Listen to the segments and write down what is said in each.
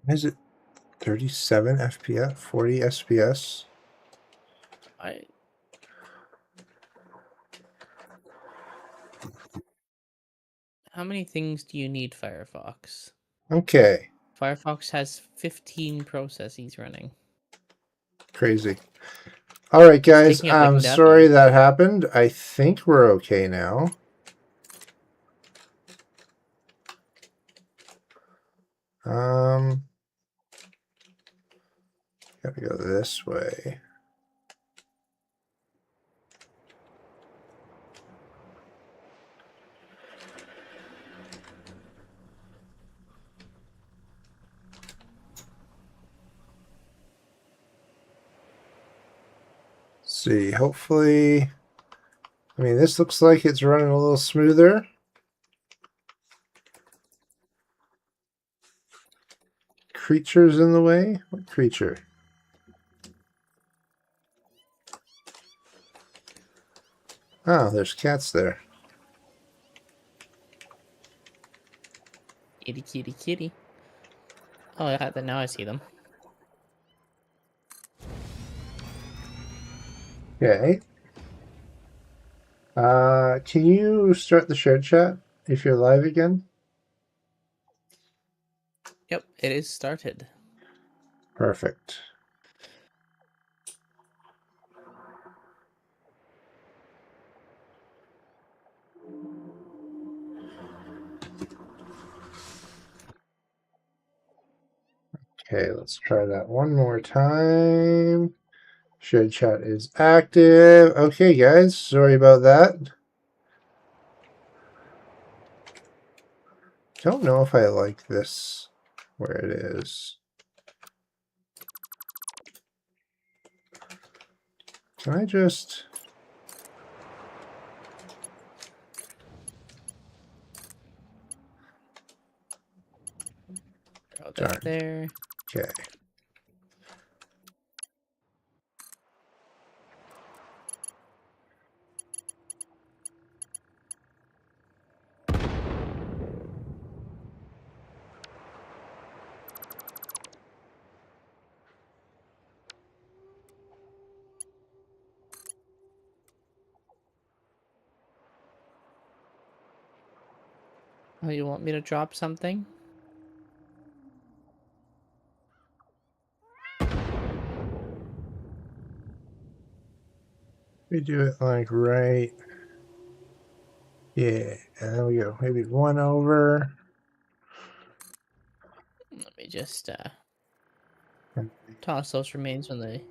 Is it 37 FPS, 40 SPS? How many things do you need, Firefox? Okay. Firefox has 15 processes running. Crazy. All right, guys. Taking up, like, I'm nothing. sorry that happened. I think we're okay now. Gotta go this way. See, hopefully, I mean, this looks like it's running a little smoother. Creatures in the way? What creature? Oh, there's cats there. Kitty, kitty, kitty. Oh, yeah, now I see them. Okay. Can you start the shared chat if you're live again? Yep, it is started. Perfect. Okay, let's try that one more time. Shared chat is active. Okay, guys, sorry about that. Don't know if I like this where it is. Can I just... Throw that there. Okay. Oh, you want me to drop something? We do it like right. Yeah, and there we go. Maybe one over. Let me just toss those remains on the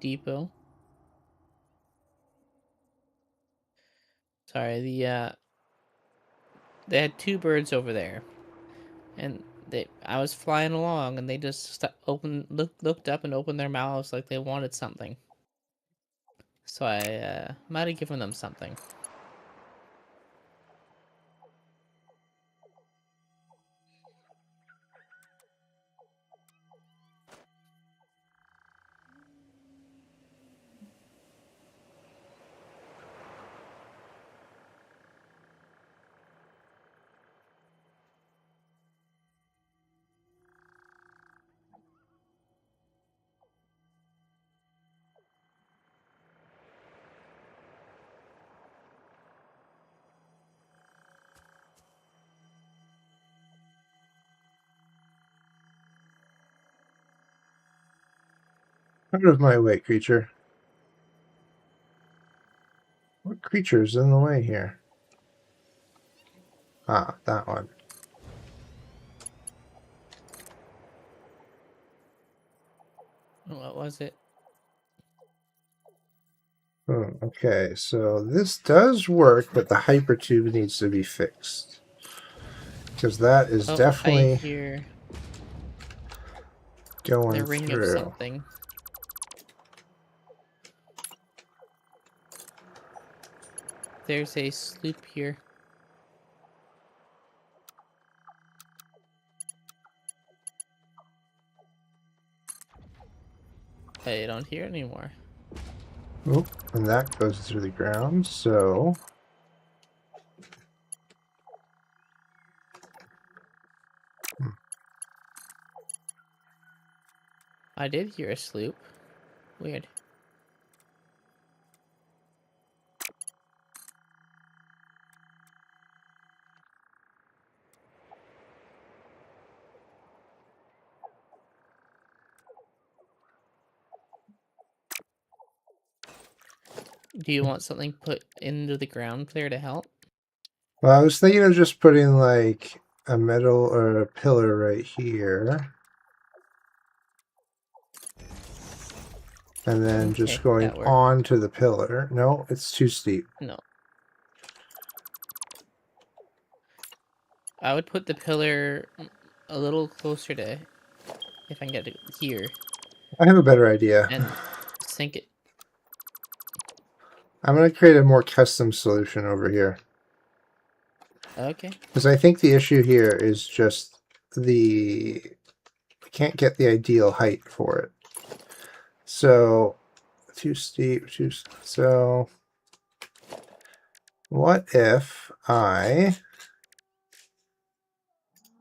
depot. Sorry, they had two birds over there, and I was flying along, and they just looked up and opened their mouths like they wanted something. So I might have given them something. Out of my way, creature. What creature's in the way here? Ah, that one. What was it? Okay, so this does work, but the hypertube needs to be fixed. Because that is definitely I hear going the ring of through. something. There's a sloop here. I don't hear it anymore. Oh, and that goes through the ground, so... I did hear a sloop. Weird. Do you want something put into the ground clear to help? Well, I was thinking of just putting like a metal or a pillar right here. And then just Okay, going that works. on to the pillar. No, it's too steep. No. I would put the pillar a little closer to, if I can get it here, I have a better idea. and sink it. I'm going to create a more custom solution over here. Okay. Because I think the issue here is just I can't get the ideal height for it. So, too steep, so what if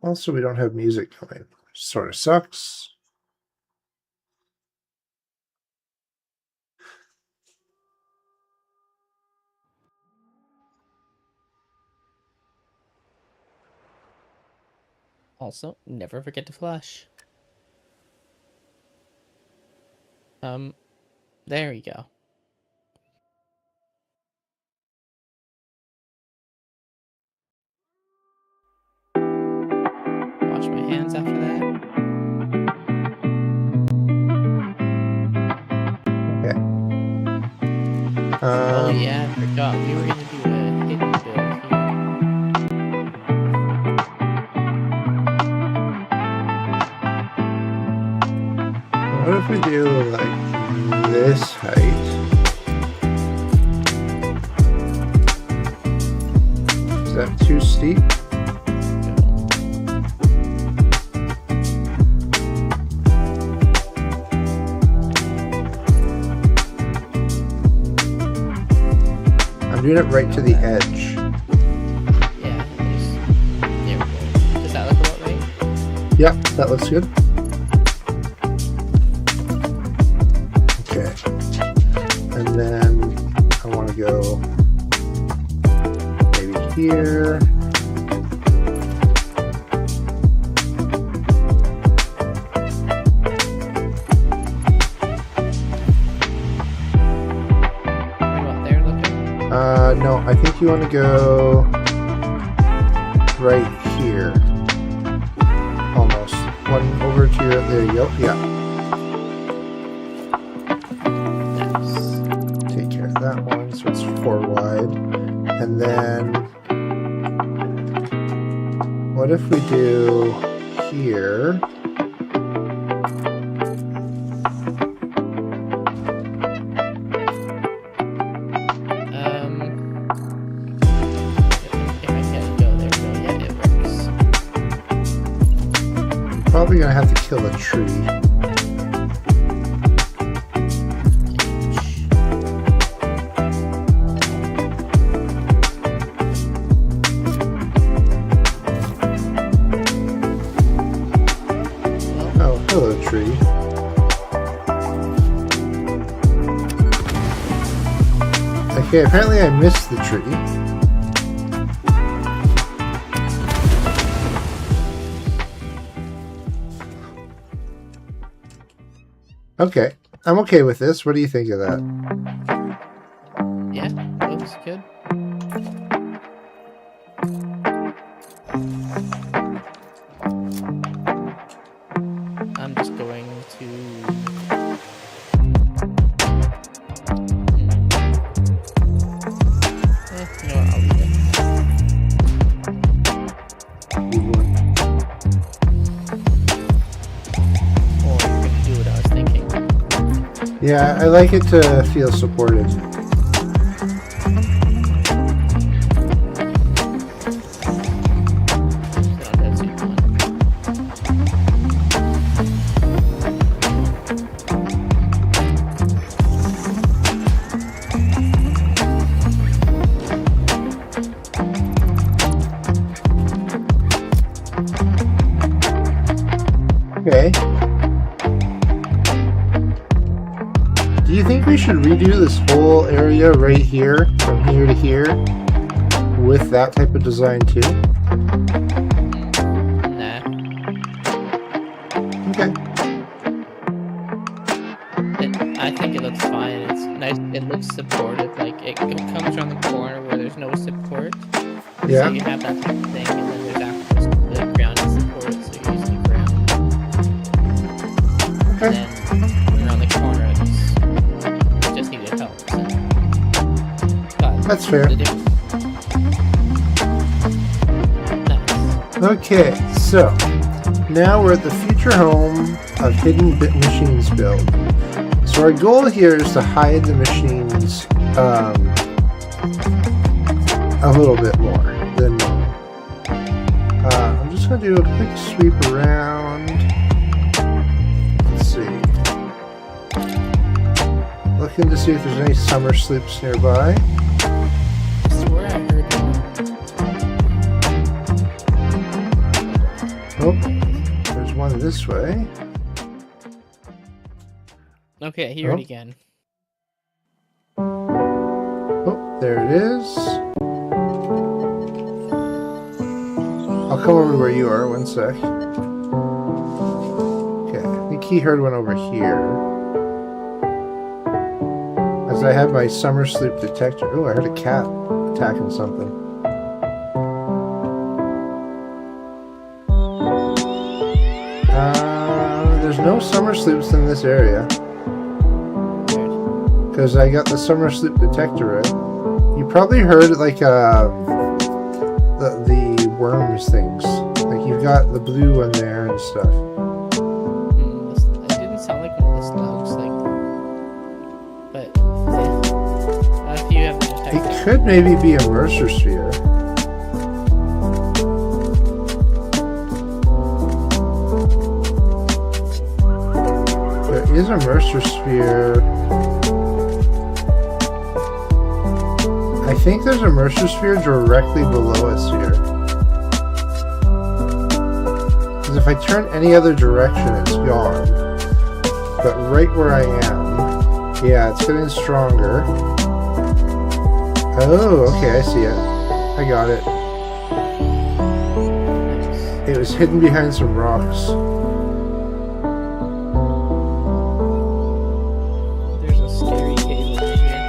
also we don't have music going, which sort of sucks. Also, never forget to flush. There we go. Wash my hands after that. Okay. Oh yeah, I forgot. We were gonna do a hidden build here. What if we do like this height? Is that too steep? I'm doing it right to the edge. Yeah, there we go. Does that look about right? Yep, that looks good. Okay. And then I want to go maybe here. No, I think you want to go right here. Almost. One over to your, there you go, yeah. Nice. Take care of that one, so it's 4 wide. And then, what if we do here? Probably gonna have to kill a tree. Oh, hello, tree. Okay, apparently I missed the tree. Okay, I'm okay with this. What do you think of that? Yeah, looks good. I'm just going to... no, I'll leave it. Yeah, I like it to feel supported. Okay. Do you think we should redo this whole area right here, from here to here, with that type of design too? Nah. Okay. I think it looks fine. It's nice. It looks supported. Like it comes around the corner where there's no support. Yeah. So you have that type of thing, and then there's actual the ground is supported, so you're using the ground. Okay. And then around the corner, it just needed help. So. But That's fair. the difference- Nice. Okay, so now we're at the future home of Hidden Bit Machines build. So our goal here is to hide the machines a little bit more than normal. I'm just going to do a quick sweep around. Let's see. Looking to see if there's any summer sloops nearby. I swear I heard one. Oh, there's one this way. Okay, hear it Oh. again. Oh, there it is. I'll come over to where you are, one sec. Okay, I think he heard one over here. As I have my summer sloop detector. Oh, I heard a cat attacking something. There's no summer sloops in this area. Weird. Because I got the summer sloop detector right. You probably heard like the worms things. Like you've got the blue one there and stuff. It didn't sound like one of the slugs, like. But yeah. If you have the detector. It could maybe be a Mercer sphere. There is a Mercer sphere. I think there's a Mercer sphere directly below us here. Because if I turn any other direction, it's gone. But right where I am, yeah, it's getting stronger. Oh, okay, I see it. I got it. Nice. It was hidden behind some rocks. There's a scary cave over here.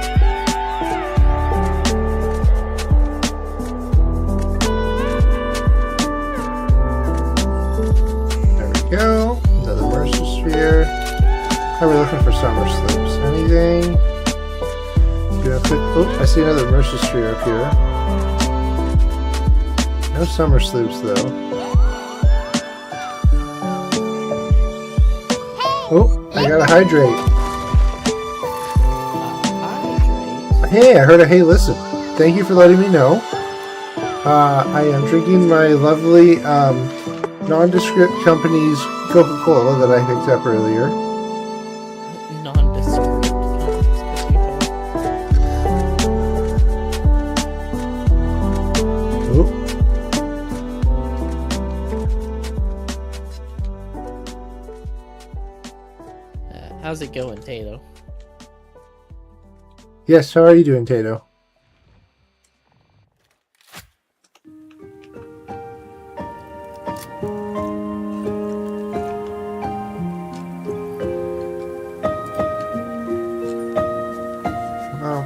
There we go. Another Mercer sphere. How are we looking for summer sloops? Anything? Do a quick. Oh, I see another Mercer sphere up here. No summer sloops though. Oh, I got a hydrate. Hydrate. Hey, I heard a hey listen. Thank you for letting me know. I am drinking my lovely nondescript company's Coca-Cola that I picked up earlier. Nondescript. Oh, How's it going, Tato? yes, how are you doing, Tato?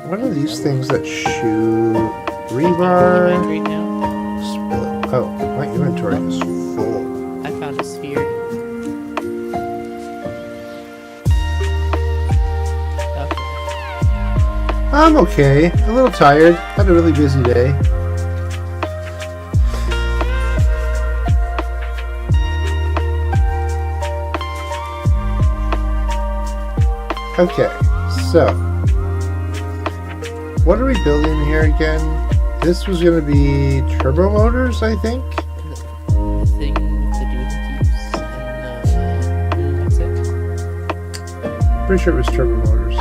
What are these things that shoot rebar? Hydrate now? Split. Oh, my inventory is full. I found a sphere. Okay. I'm okay. A little tired. Had a really busy day. Okay, so what are we building here again? This was going to be turbo motors, I think. The thing with the doohickeys and that's it. Pretty sure it was turbo motors.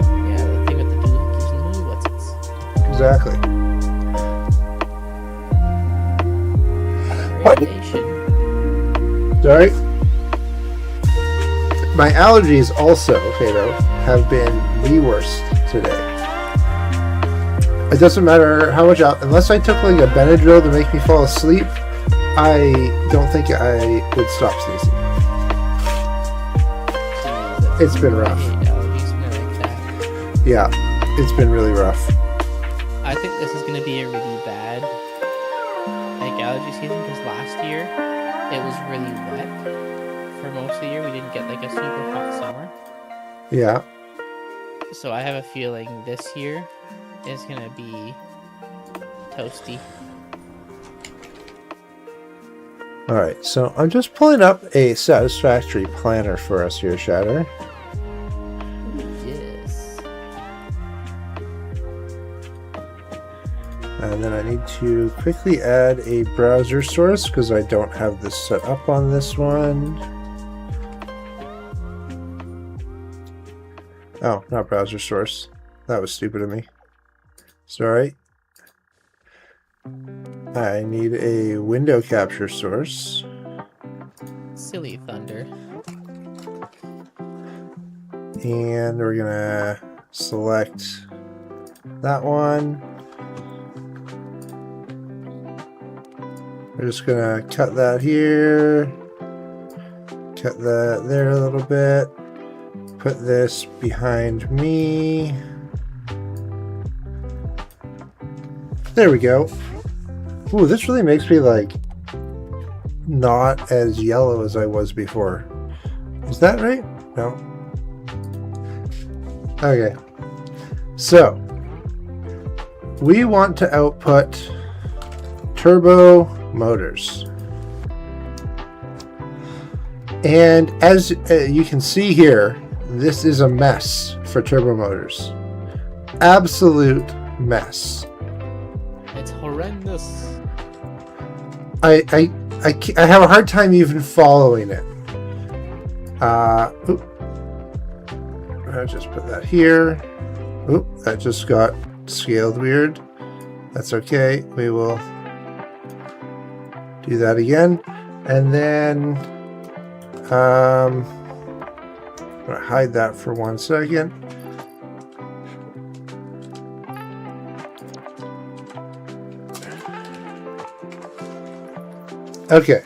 Yeah, the thing with the doohickeys and the what's Exactly. Radiation. Sorry. My allergies also, Fado, have been the worst today. It doesn't matter how much unless I took like a Benadryl to make me fall asleep, I don't think I would stop sneezing. It's been rough. Yeah, it's been really rough. I think this is going to be a really bad allergy season because last year it was really wet for most of the year. We didn't get like a super hot summer. Yeah. So I have a feeling this year is going to be toasty. All right, so I'm just pulling up a satisfactory planner for us here, Shatter. Yes. And then I need to quickly add a browser source because I don't have this set up on this one. Oh, not browser source. That was stupid of me. Sorry. I need a window capture source. Silly thunder. And we're gonna select that one. We're just gonna cut that here, cut that there a little bit, put this behind me. There we go. Ooh, this really makes me like not as yellow as I was before. Is that right? No. Okay. So we want to output turbo motors. And as you can see here, this is a mess for turbo motors. Absolute mess. It's horrendous. I have a hard time even following it. Oop. I'll just put that here. Oop, that just got scaled weird. That's okay. We will do that again. And then I'm gonna hide that for 1 second. Okay,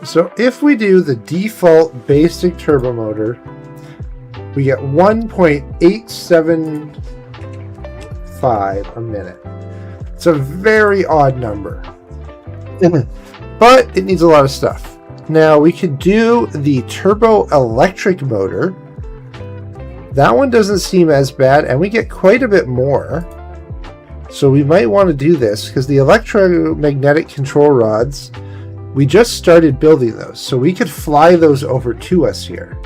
so if we do the default basic turbo motor, we get 1.875 a minute. It's a very odd number, but it needs a lot of stuff. Now we could do the turbo electric motor. That one doesn't seem as bad, and we get quite a bit more. So we might want to do this because the electromagnetic control rods, we just started building those, so we could fly those over to us here.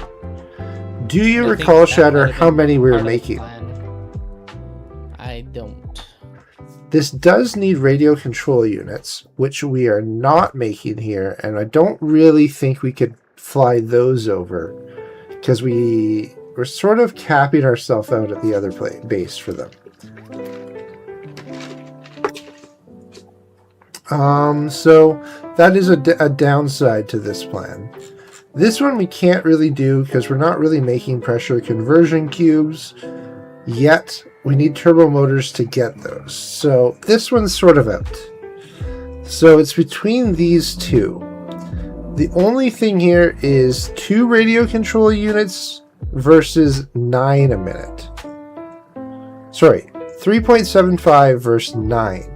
Do you recall, Shatter, how many we were making? I don't. This does need radio control units, which we are not making here, and I don't really think we could fly those over because we're sort of capping ourselves out at the other base for them. So that is a downside to this plan. This one we can't really do because we're not really making pressure conversion cubes yet. We need turbo motors to get those. So this one's sort of out. So it's between these two. The only thing here is 2 radio control units versus 9 a minute. Sorry, 3.75 versus 9.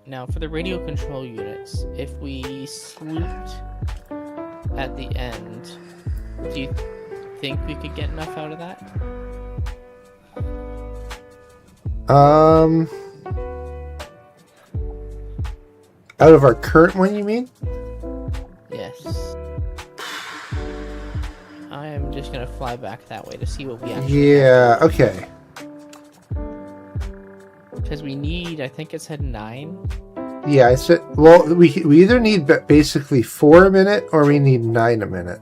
Now, for the radio control units, if we swooped at the end, do you think we could get enough out of that? Out of our current one, you mean? Yes. I am just gonna fly back that way to see what we actually Yeah, okay. Because we need, I think it said 9. Yeah, I said, well, we either need basically 4 a minute or we need 9 a minute.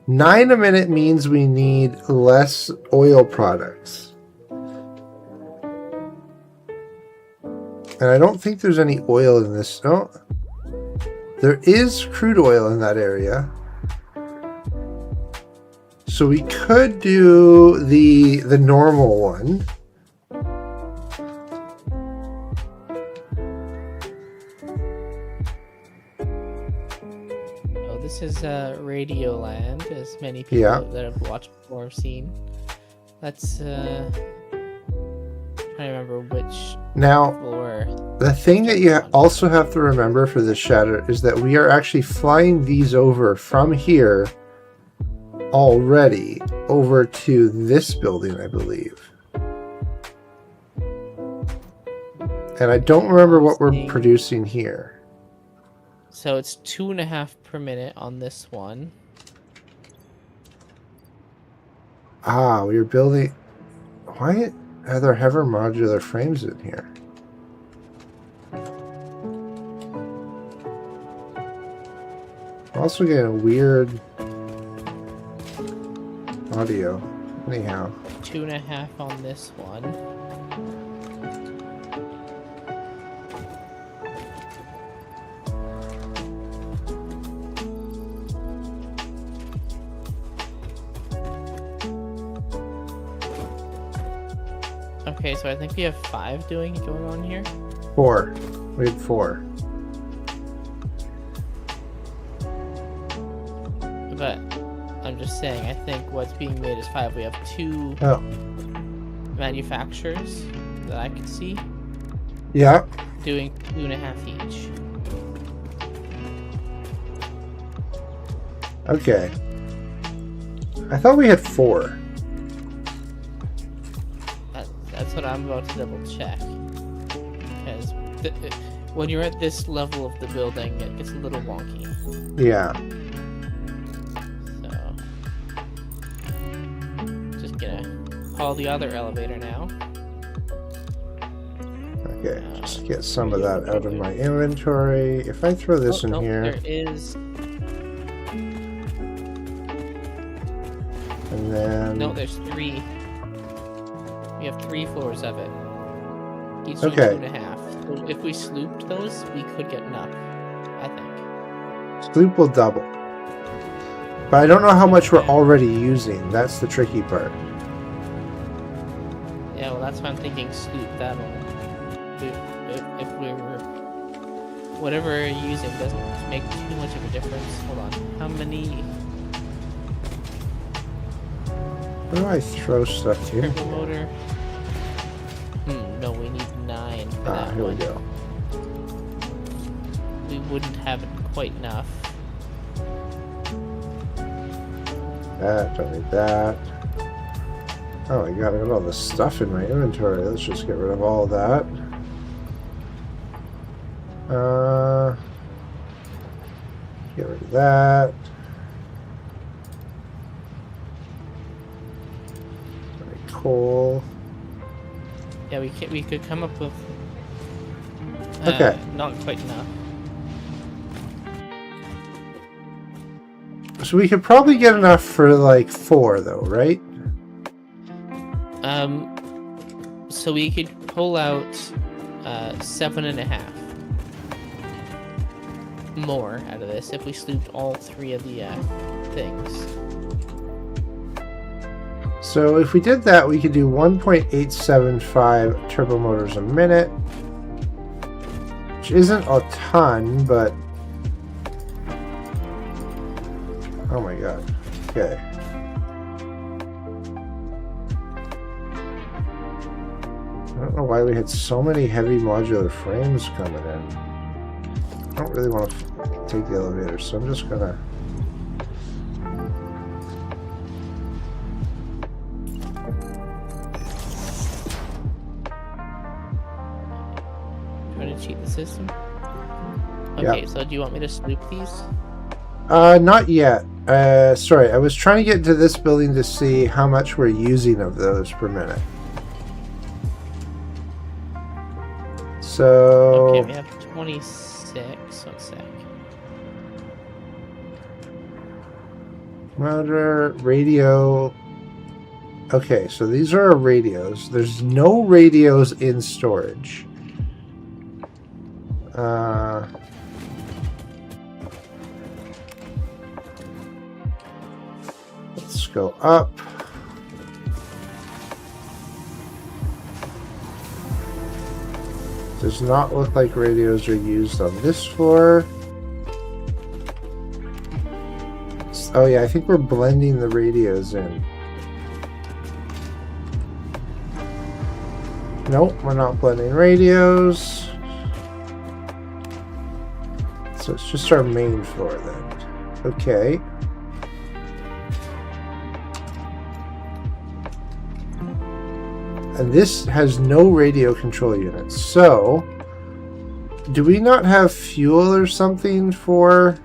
9 a minute means we need less oil products. And I don't think there's any oil in this. Oh, there is crude oil in that area. So we could do the normal one. Oh, this is Radioland, as many people that have watched before have seen. Let's trying to remember which floor. The thing that you also have to remember for this shatter is that we are actually flying these over from here already over to this building, I believe. And I don't remember what we're producing here. So it's 2.5 per minute on this one. Ah, we're building... Why are there heavier modular frames in here? I'm also getting a weird audio. Anyhow. 2.5 on this one. Okay, so I think we have 5 going on here. 4. We had 4. But I'm just saying, I think what's being made is 5. We have 2 manufacturers that I could see. Yeah. Doing 2.5 each. Okay. I thought we had 4. That's what I'm about to double check. Because when you're at this level of the building, it gets a little wonky. Yeah. So, just gonna call the other elevator now. Okay, just get some of that out of my inventory. If I throw this in here... There is... And then... No, there's 3. We have 3 floors of it. Each one Okay. 2.5. So if we slooped those, we could get enough, I think. Sloop will double. But I don't know how much we're already using. That's the tricky part. Yeah, well, that's why I'm thinking sloop. That'll... If we were... Whatever we're using doesn't make too much of a difference. Hold on. How many... Where do I throw stuff to? Turbo motor? No, we need 9 for that here one. we go. We wouldn't have it quite enough. That, don't need that. Oh my god, I got all this stuff in my inventory. Let's just get rid of all that. Get rid of that. Coal. Yeah, we could come up with Okay. not quite enough. So we could probably get enough for like 4 though, right? So we could pull out 7.5 more out of this if we slooped all 3 of the things. So if we did that, we could do 1.875 turbo motors a minute, which isn't a ton, but oh my god. Okay. I don't know why we had so many heavy modular frames coming in. I don't really want to take the elevator, so I'm just gonna... Trying to cheat the system? Okay, so do you want me to sloop these? Not yet. Sorry, I was trying to get to this building to see how much we're using of those per minute. So... Okay, we have 26. 1 sec. Motor, radio... Okay, so these are our radios. There's no radios in storage. Let's go up. Does not look like radios are used on this floor. Oh yeah, I think we're blending the radios in. Nope, we're not blending radios. So it's just our main floor then. Okay. And this has no radio control units. So, do we not have fuel or something for...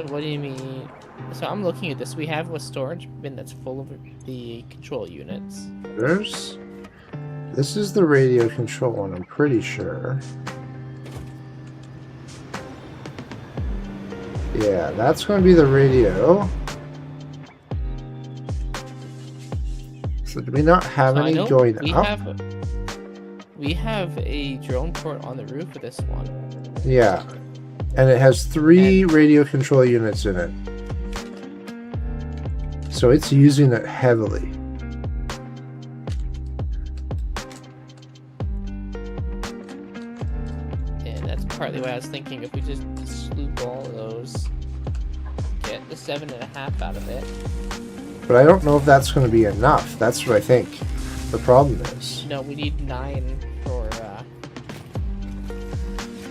What do you mean? So I'm looking at this. We have a storage bin that's full of the control units. This is the radio control one, I'm pretty sure. Yeah, that's going to be the radio. So do we not have any going up? We have a drone port on the roof of this one. Yeah. And it has 3 radio control units in it. So it's using it heavily. And that's partly why I was thinking if we just sloop all of those, get the 7.5 out of it. But I don't know if that's going to be enough. That's what I think the problem is. No, we need 9 for,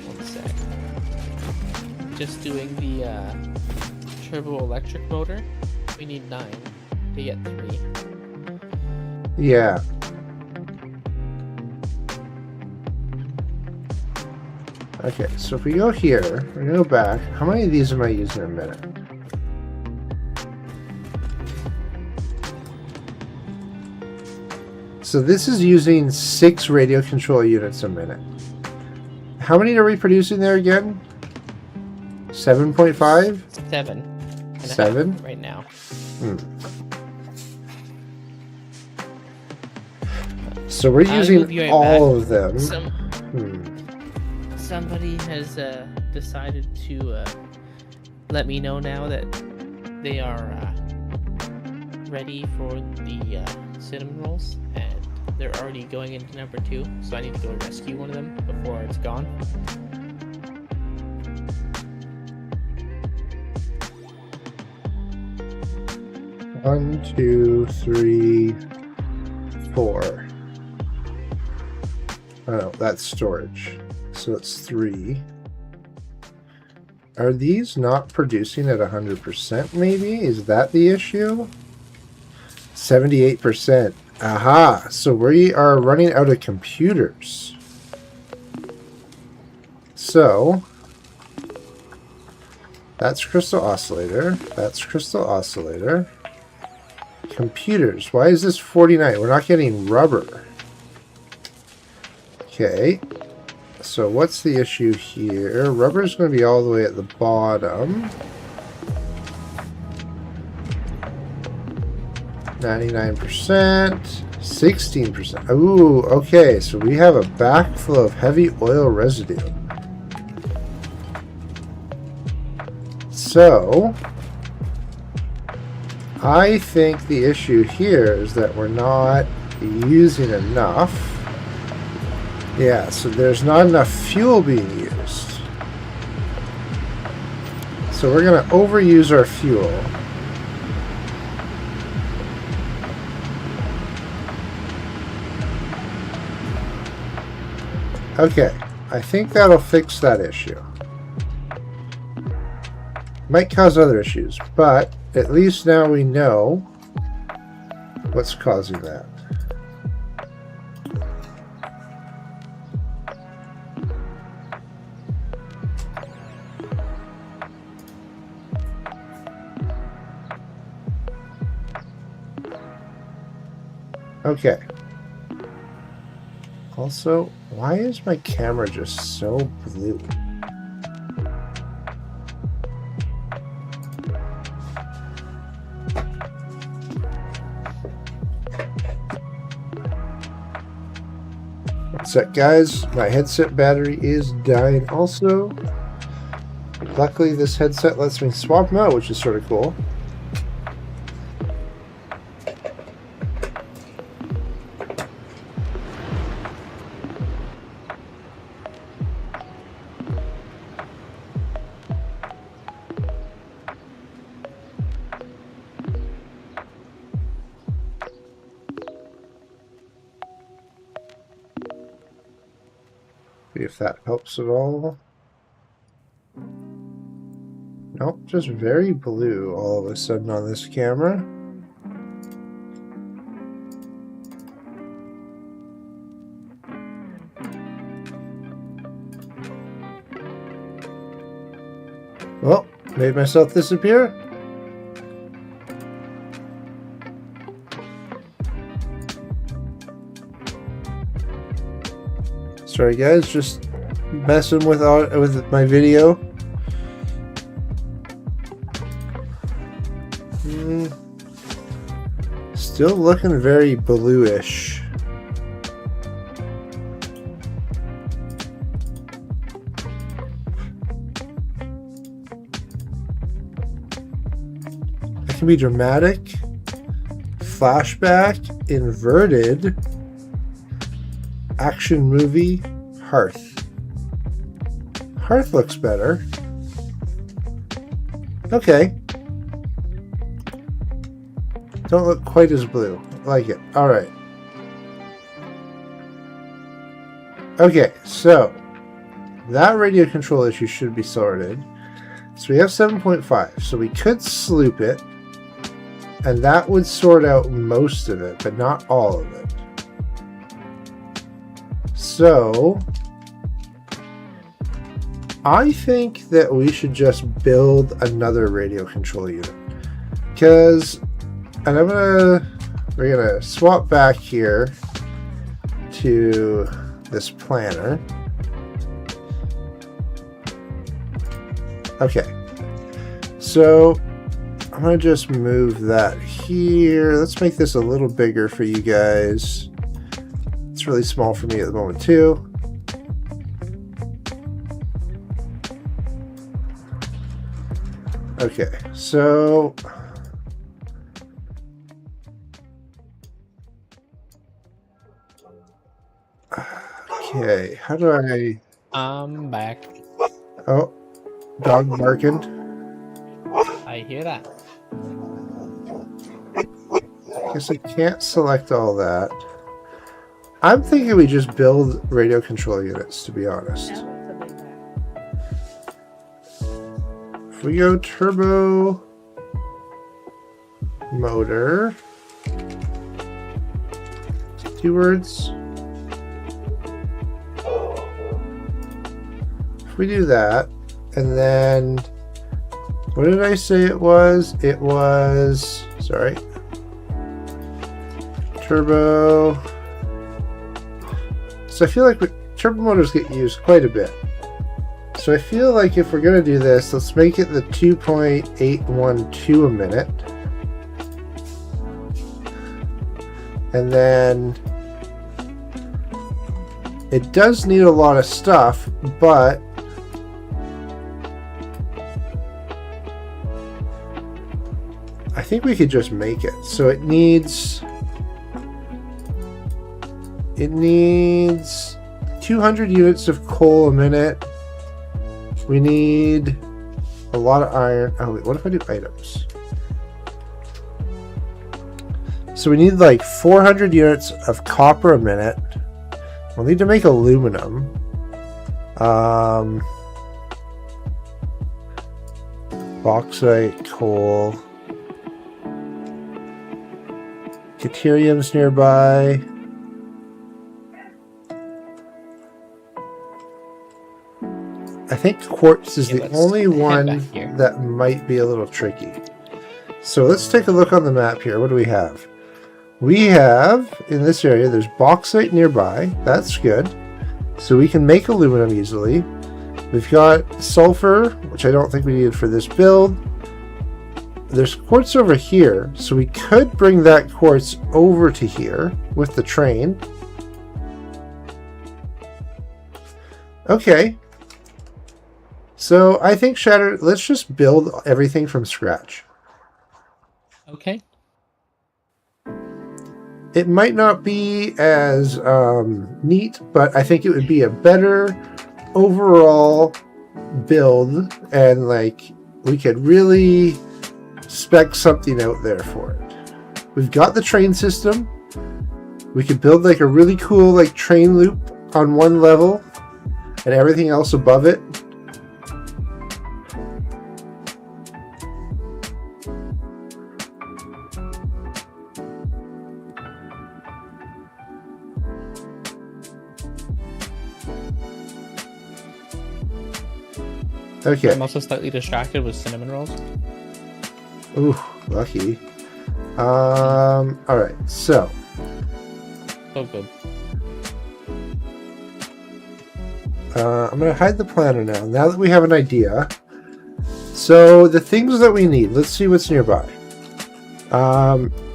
one sec. Just doing the, turbo electric motor, we need 9 to get 3. Yeah. Okay, so if we go here, we're going to go back. How many of these am I using a minute? So this is using 6 radio control units a minute. How many are we producing there again? 7.5? 7. 7? Right now. So we're using right all back. of them. Somebody has decided to let me know now that they are ready for the cinnamon rolls, and they're already going into number 2, so I need to go rescue one of them before it's gone. One, 2, 3, 4. Oh no, that's storage. So it's 3. Are these not producing at 100% maybe? Is that the issue? 78%. Aha! So we are running out of computers. So that's crystal oscillator. That's crystal oscillator. Computers. Why is this 49? We're not getting rubber. Okay. So what's the issue here? Rubber is going to be all the way at the bottom. 99%. 16%. Ooh, okay. So we have a backflow of heavy oil residue. So I think the issue here is that we're not using enough. Yeah, so there's not enough fuel being used. So we're going to overuse our fuel. Okay, I think that'll fix that issue. Might cause other issues, but at least now we know what's causing that. Okay. Also, why is my camera just so blue? sec, guys. My headset battery is dying also. Luckily, this headset lets me swap them out, which is sort of cool. See if that helps at all. Nope, just very blue all of a sudden on this camera. Well, made myself disappear. Sorry guys, just messing with my video. Still looking very bluish. It can be dramatic, flashback, inverted, action movie, hearth. Hearth looks better. Okay. Don't look quite as blue. Like it. Alright. Okay, so that radio control issue should be sorted. So we have 7.5. So we could sloop it, and that would sort out most of it, but not all of it. So I think that we should just build another radio control unit. Because, and we're gonna swap back here to this planner. Okay, so I'm gonna just move that here. Let's make this a little bigger for you guys. It's really small for me at the moment too. Okay, so okay, how do I... I'm back. Oh, dog barking. I hear that. Guess I can't select all that. I'm thinking we just build radio control units, to be honest. If we go turbo motor, 2 words. If we do that, and then what did I say it was? It was, sorry, turbo. So I feel like turbo motors get used quite a bit. So I feel like if we're going to do this, let's make it the 2.812 a minute. And then it does need a lot of stuff, but I think we could just make it. So it needs 200 units of coal a minute. We need a lot of iron. Oh wait, what if I do items? So we need like 400 units of copper a minute. We'll need to make aluminum. Bauxite, coal. Deuterium's nearby. I think quartz is the only one that might be a little tricky. So let's take a look on the map here. What do we have? We have, in this area, there's bauxite nearby. That's good. So we can make aluminum easily. We've got sulfur, which I don't think we needed for this build. There's quartz over here, so we could bring that quartz over to here with the train. Okay. So I think Shatter, let's just build everything from scratch. Okay. It might not be as neat, but I think it would be a better overall build, and like we could really spec something out there for it. We've got the train system. We could build like a really cool like train loop on one level and everything else above it. Okay. I'm also slightly distracted with cinnamon rolls. Ooh, lucky. Alright, so. So good. I'm going to hide the planner now that we have an idea. So, the things that we need, let's see what's nearby.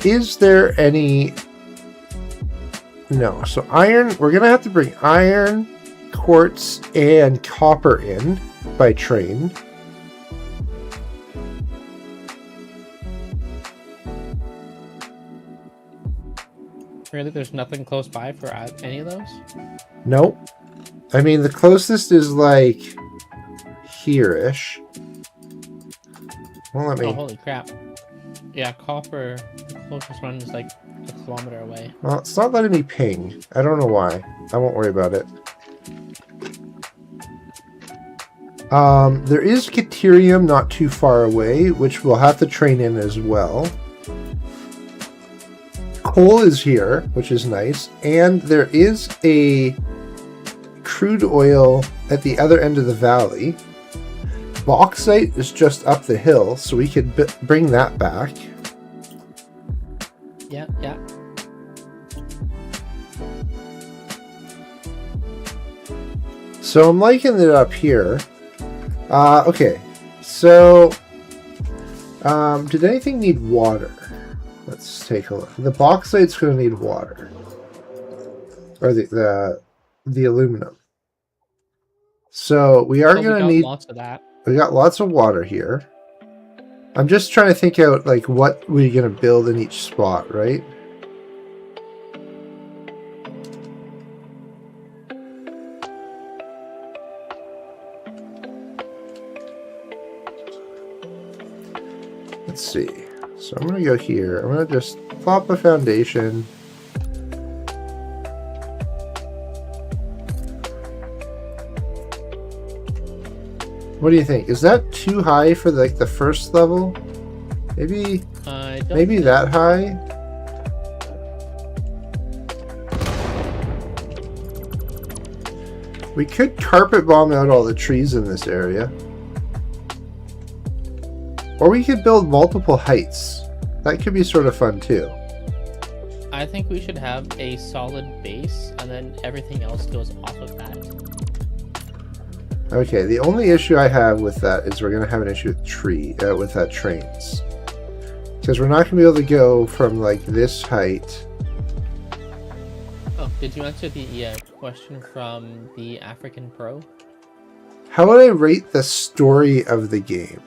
Is there any... No, so iron, we're going to have to bring iron, quartz, and copper in by train. Really, there's nothing close by for any of those? Nope. I mean, the closest is like here-ish. Well, let me... Oh, holy crap. Yeah, copper, the closest one is like a kilometer away. Well, it's not letting me ping. I don't know why. I won't worry about it. There is Caterium not too far away, which we'll have to train in as well. Coal is here, which is nice. And there is a crude oil at the other end of the valley. Bauxite is just up the hill, so we could bring that back. Yeah, yeah. So I'm liking it up here. Okay, so did anything need water? Let's take a look. The bauxite's going to need water, or the aluminum. So we are going to need lots of that. We got lots of water here. I'm just trying to think out like what we're going to build in each spot, right? Let's see. So I'm going to go here. I'm going to just plop a foundation. What do you think? Is that too high for like the first level? Maybe that high? We could carpet bomb out all the trees in this area. Or we could build multiple heights. That could be sort of fun too. I think we should have a solid base, and then everything else goes off of that. Okay, the only issue I have with that is we're going to have an issue with trains. Because we're not going to be able to go from like this height. Oh, did you answer the question from the African Pro? How would I rate the story of the game?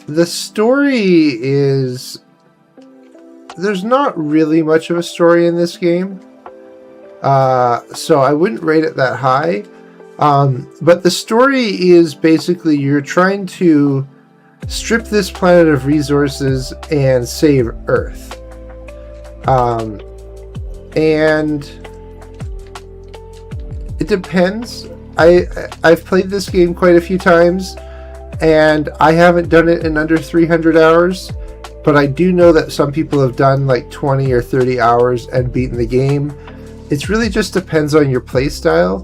The story is... There's not really much of a story in this game. So I wouldn't rate it that high. But the story is basically you're trying to strip this planet of resources and save Earth. And it depends. I've played this game quite a few times, and I haven't done it in under 300 hours, but I do know that some people have done like 20 or 30 hours and beaten the game. It really just depends on your play style.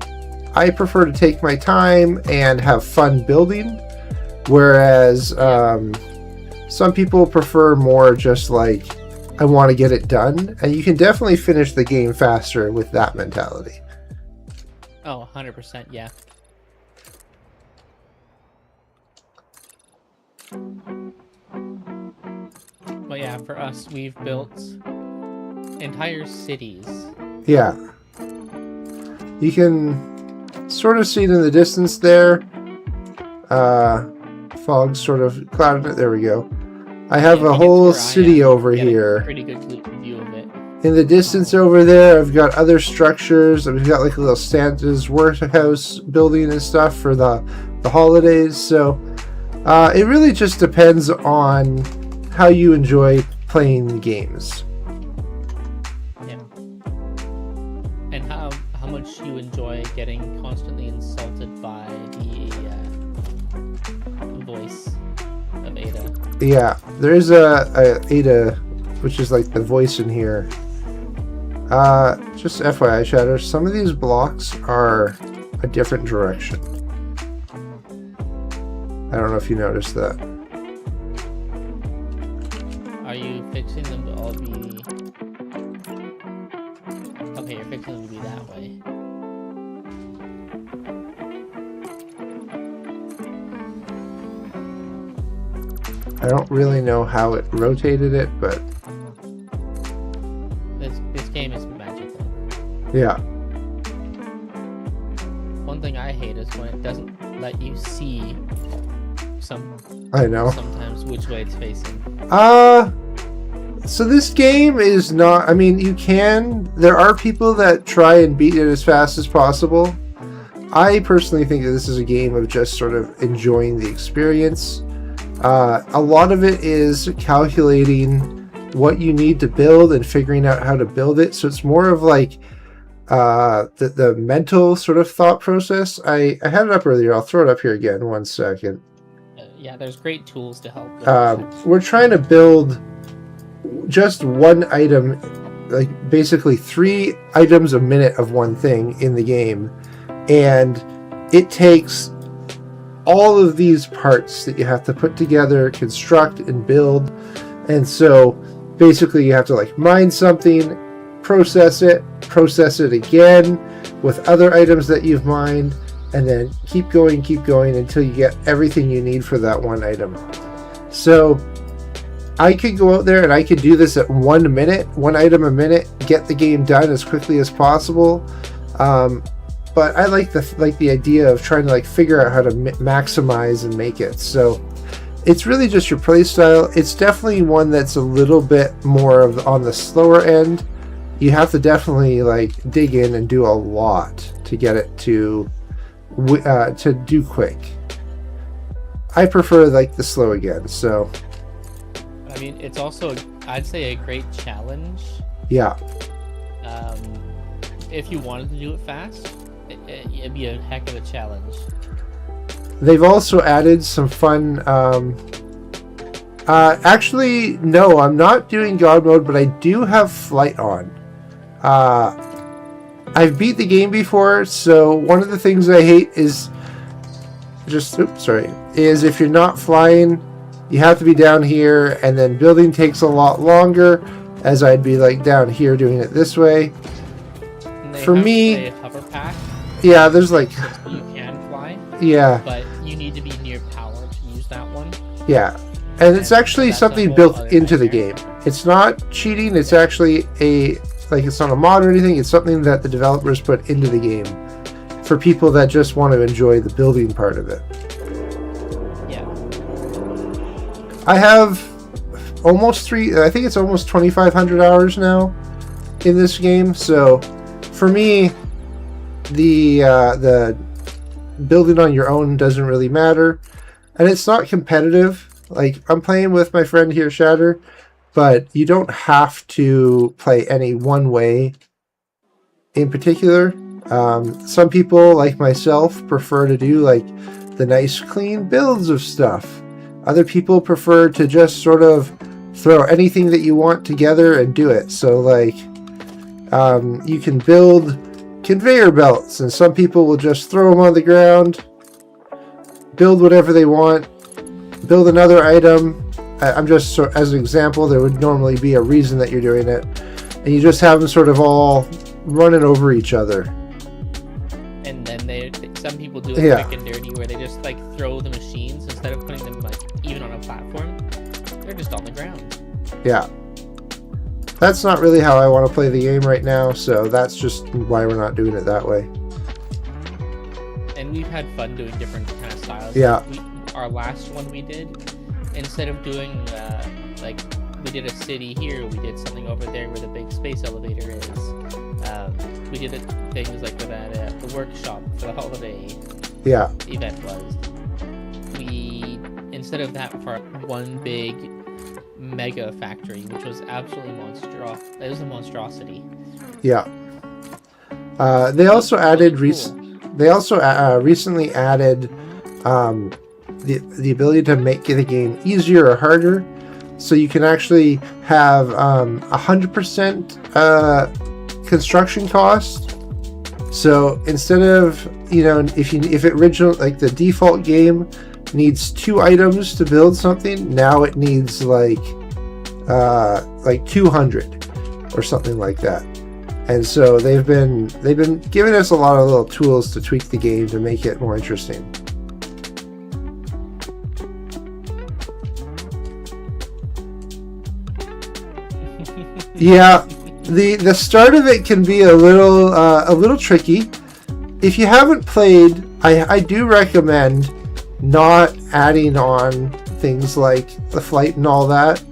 I prefer to take my time and have fun building, whereas some people prefer more just like, I want to get it done, and you can definitely finish the game faster with that mentality. Oh, 100%, yeah. But yeah, for us, we've built entire cities. Yeah. You can sort of see it in the distance there. Fog sort of clouded it. There we go. I have Yeah, a if you get to whole where I city am, over you get a here. Pretty good view of it. In the distance over there, I've got other structures. We've got like a little Santa's warehouse building and stuff for the holidays. So it really just depends on how you enjoy playing the games. Yeah. And how much you enjoy getting constantly insulted by the voice of Ada. Yeah, there is a Ada, which is like the voice in here. Just FYI, Shatter, some of these blocks are a different direction. I don't know if you noticed that. Are you fixing them to all be... Okay, you're fixing them to be that way. I don't really know how it rotated it, but This game is magical. yeah. One thing I hate is when it doesn't let you see I know. sometimes which way it's facing. So this game is not, I mean, there are people that try and beat it as fast as possible. I personally think that this is a game of just sort of enjoying the experience. A lot of it is calculating what you need to build and figuring out how to build it. So it's more of like the mental sort of thought process. I had it up earlier. I'll throw it up here again. 1 second. Yeah, there's great tools to help. We're trying to build just one item, like basically 3 items a minute of one thing in the game, and it takes all of these parts that you have to put together, construct, and build. And so basically you have to like mine something, process it again with other items that you've mined, and then keep going until you get everything you need for that one item. So I could go out there and I could do this at 1 minute, 1 item a minute, get the game done as quickly as possible. But I like the idea of trying to like figure out how to maximize and make it. So it's really just your play style. It's definitely one that's a little bit more on the slower end. You have to definitely like dig in and do a lot to get it to do quick. I prefer like the slow again. So I mean, it's also, I'd say, a great challenge. yeah. If you wanted to do it fast, it'd be a heck of a challenge. They've also added some fun. Actually, no, I'm not doing God mode, but I do have flight on. I've beat the game before, so one of the things I hate is is if you're not flying, you have to be down here, and then building takes a lot longer, as I'd be like down here doing it this way. And they For have me, a hover pack, yeah, there's like, so you can fly, yeah, but you need to be near power to use that one. yeah. And it's actually that's a something whole built other into the game. nightmare. It's not cheating, it's actually it's not a mod or anything, it's something that the developers put into the game for people that just want to enjoy the building part of it. Yeah. I have almost I think it's almost 2,500 hours now in this game, so for me, the building on your own doesn't really matter, and it's not competitive. Like, I'm playing with my friend here, Shatter, but you don't have to play any one way in particular. Some people, like myself, prefer to do like the nice clean builds of stuff. Other people prefer to just sort of throw anything that you want together and do it. So like you can build conveyor belts, and some people will just throw them on the ground, build whatever they want, build another item. I'm just, as an example, there would normally be a reason that you're doing it, and you just have them sort of all running over each other. And then some people do it Yeah. quick and dirty, where they just like throw the machines instead of putting them like even on a platform. They're just on the ground. Yeah. That's not really how I want to play the game right now, so that's just why we're not doing it that way. and we've had fun doing different kind of styles. Yeah. Our last one we did, instead of doing like we did a city here, we did something over there where the big space elevator is. We did things like that the workshop for the holiday event was. We, instead of that, for one big mega factory, which was absolutely it was a monstrosity. Yeah. They also added recently added the ability to make the game easier or harder, so you can actually have 100% construction cost. So instead of, if original, like the default game needs 2 items to build something, now it needs like 200 or something like that. And so they've been giving us a lot of little tools to tweak the game to make it more interesting. Yeah, the start of it can be a little tricky. If you haven't played, I do recommend not adding on things like the flight and all that.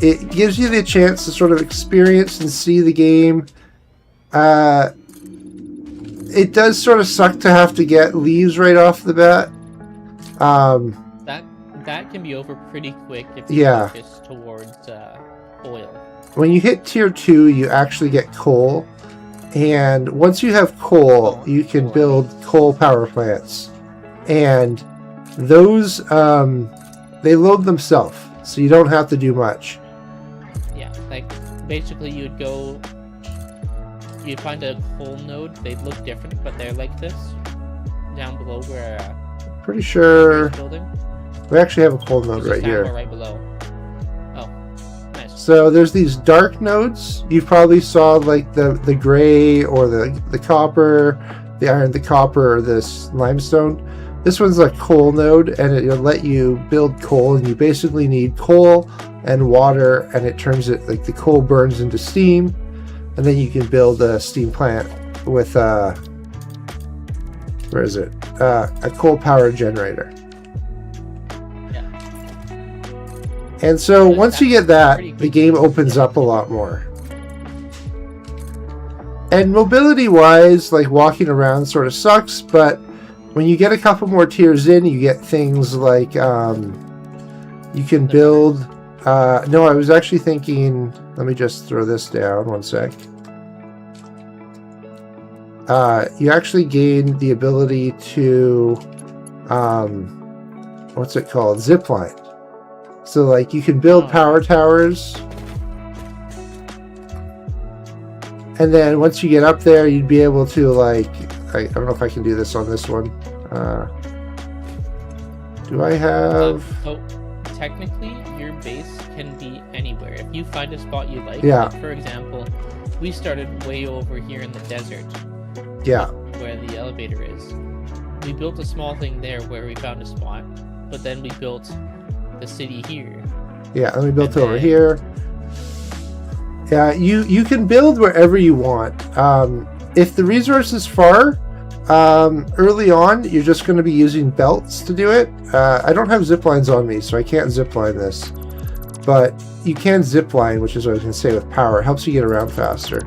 It gives you the chance to sort of experience and see the game. It does sort of suck to have to get leaves right off the bat. That can be over pretty quick if you focus towards oil. When you hit tier 2, you actually get coal, and once you have coal, you can build coal power plants, and those they load themselves, so you don't have to do much. Yeah, like basically you'd find a coal node. They'd look different, but they're like this down below where pretty sure building. We actually have a coal node right here. Right below. Oh, nice. So there's these dark nodes. You probably saw like the gray or the copper, the iron, the copper, or this limestone. This one's a coal node, and it'll let you build coal, and you basically need coal and water, and it turns it, like the coal burns into steam, and then you can build a steam plant with a coal power generator. And so once you get that, the game opens up a lot more. And mobility wise, like walking around sort of sucks, but when you get a couple more tiers in, you get things like you can build. No, I was actually thinking, let me just throw this down one sec. You actually gain the ability to, what's it called? Zipline. So, like, you can build power towers, and then once you get up there, you'd be able to, like, I don't know if I can do this on this one. Do I have... So, technically, your base can be anywhere. If you find a spot you like, yeah. Like, for example, we started way over here in the desert. Yeah. Where the elevator is. We built a small thing there where we found a spot, but then we built the city here. Yeah, and we built over here. Yeah, you can build wherever you want. If the resource is far, early on, you're just going to be using belts to do it. I don't have zip lines on me, so I can't zip line this. But you can zip line, which is what I was going to say with power. It helps you get around faster.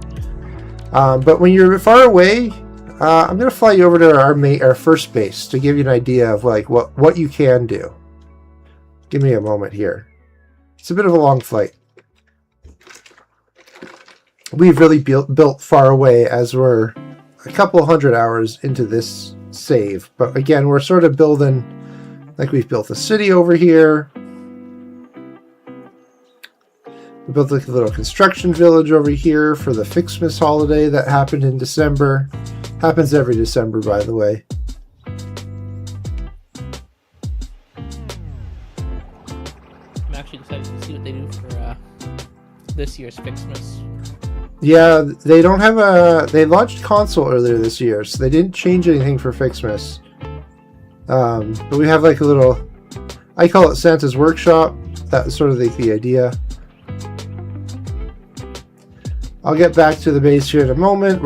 But when you're far away, I'm going to fly you over to our first base to give you an idea of like what you can do. Give me a moment here. It's a bit of a long flight. We've really built far away as we're a couple 100 hours into this save. But again, we're sort of building, like we've built a city over here. We built like a little construction village over here for the Fixmas holiday that happened in December. Happens every December, by the way. I'm actually excited to see what they do for this year's Fixmas. Yeah, they don't have they launched console earlier this year, so they didn't change anything for Fixmas. But we have like a little, I call it Santa's Workshop. That's sort of the idea. I'll get back to the base here in a moment.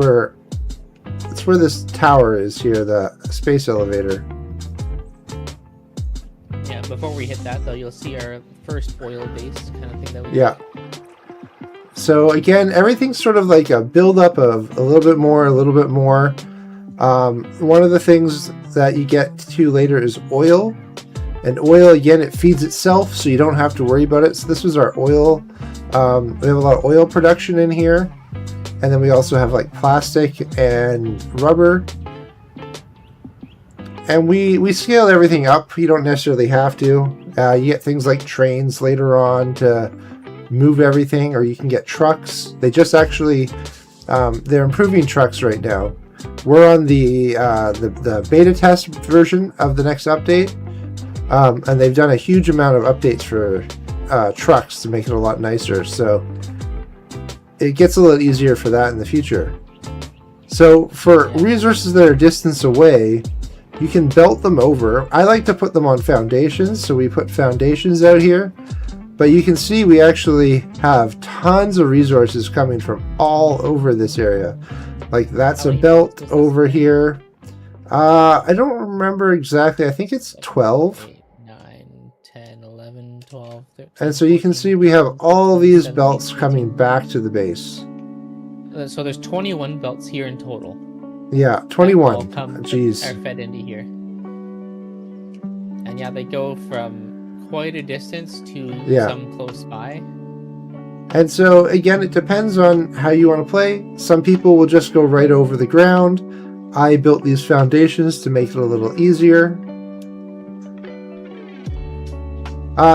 It's That's where this tower is here, the space elevator. Yeah, before we hit that though, you'll see our first oil base kind of thing that we Yeah. So again, everything's sort of like a build-up of a little bit more, a little bit more. One of the things that you get to later is oil. And oil, again, it feeds itself, so you don't have to worry about it. So this was our oil. We have a lot of oil production in here. And then we also have like plastic and rubber. And we scale everything up. You don't necessarily have to. You get things like trains later on to move everything, or you can get trucks. They just actually, they're improving trucks right now. We're on the beta test version of the next update. And they've done a huge amount of updates for trucks to make it a lot nicer. So it gets a little easier for that in the future. So for resources that are distance away, you can belt them over. I like to put them on foundations, so we put foundations out here. But you can see we actually have tons of resources coming from all over this area. Like that's a belt over here. I don't remember exactly. I think it's 12. 8, 9, 10, 11, 12, 13, And so you can see we have all these belts coming back to the base. So there's 21 belts here in total. Yeah, All 21. come Jeez. are fed into here. And yeah, they go from quite a distance to some close by. And so again, it depends on how you want to play. Some people will just go right over the ground. I built these foundations to make it a little easier.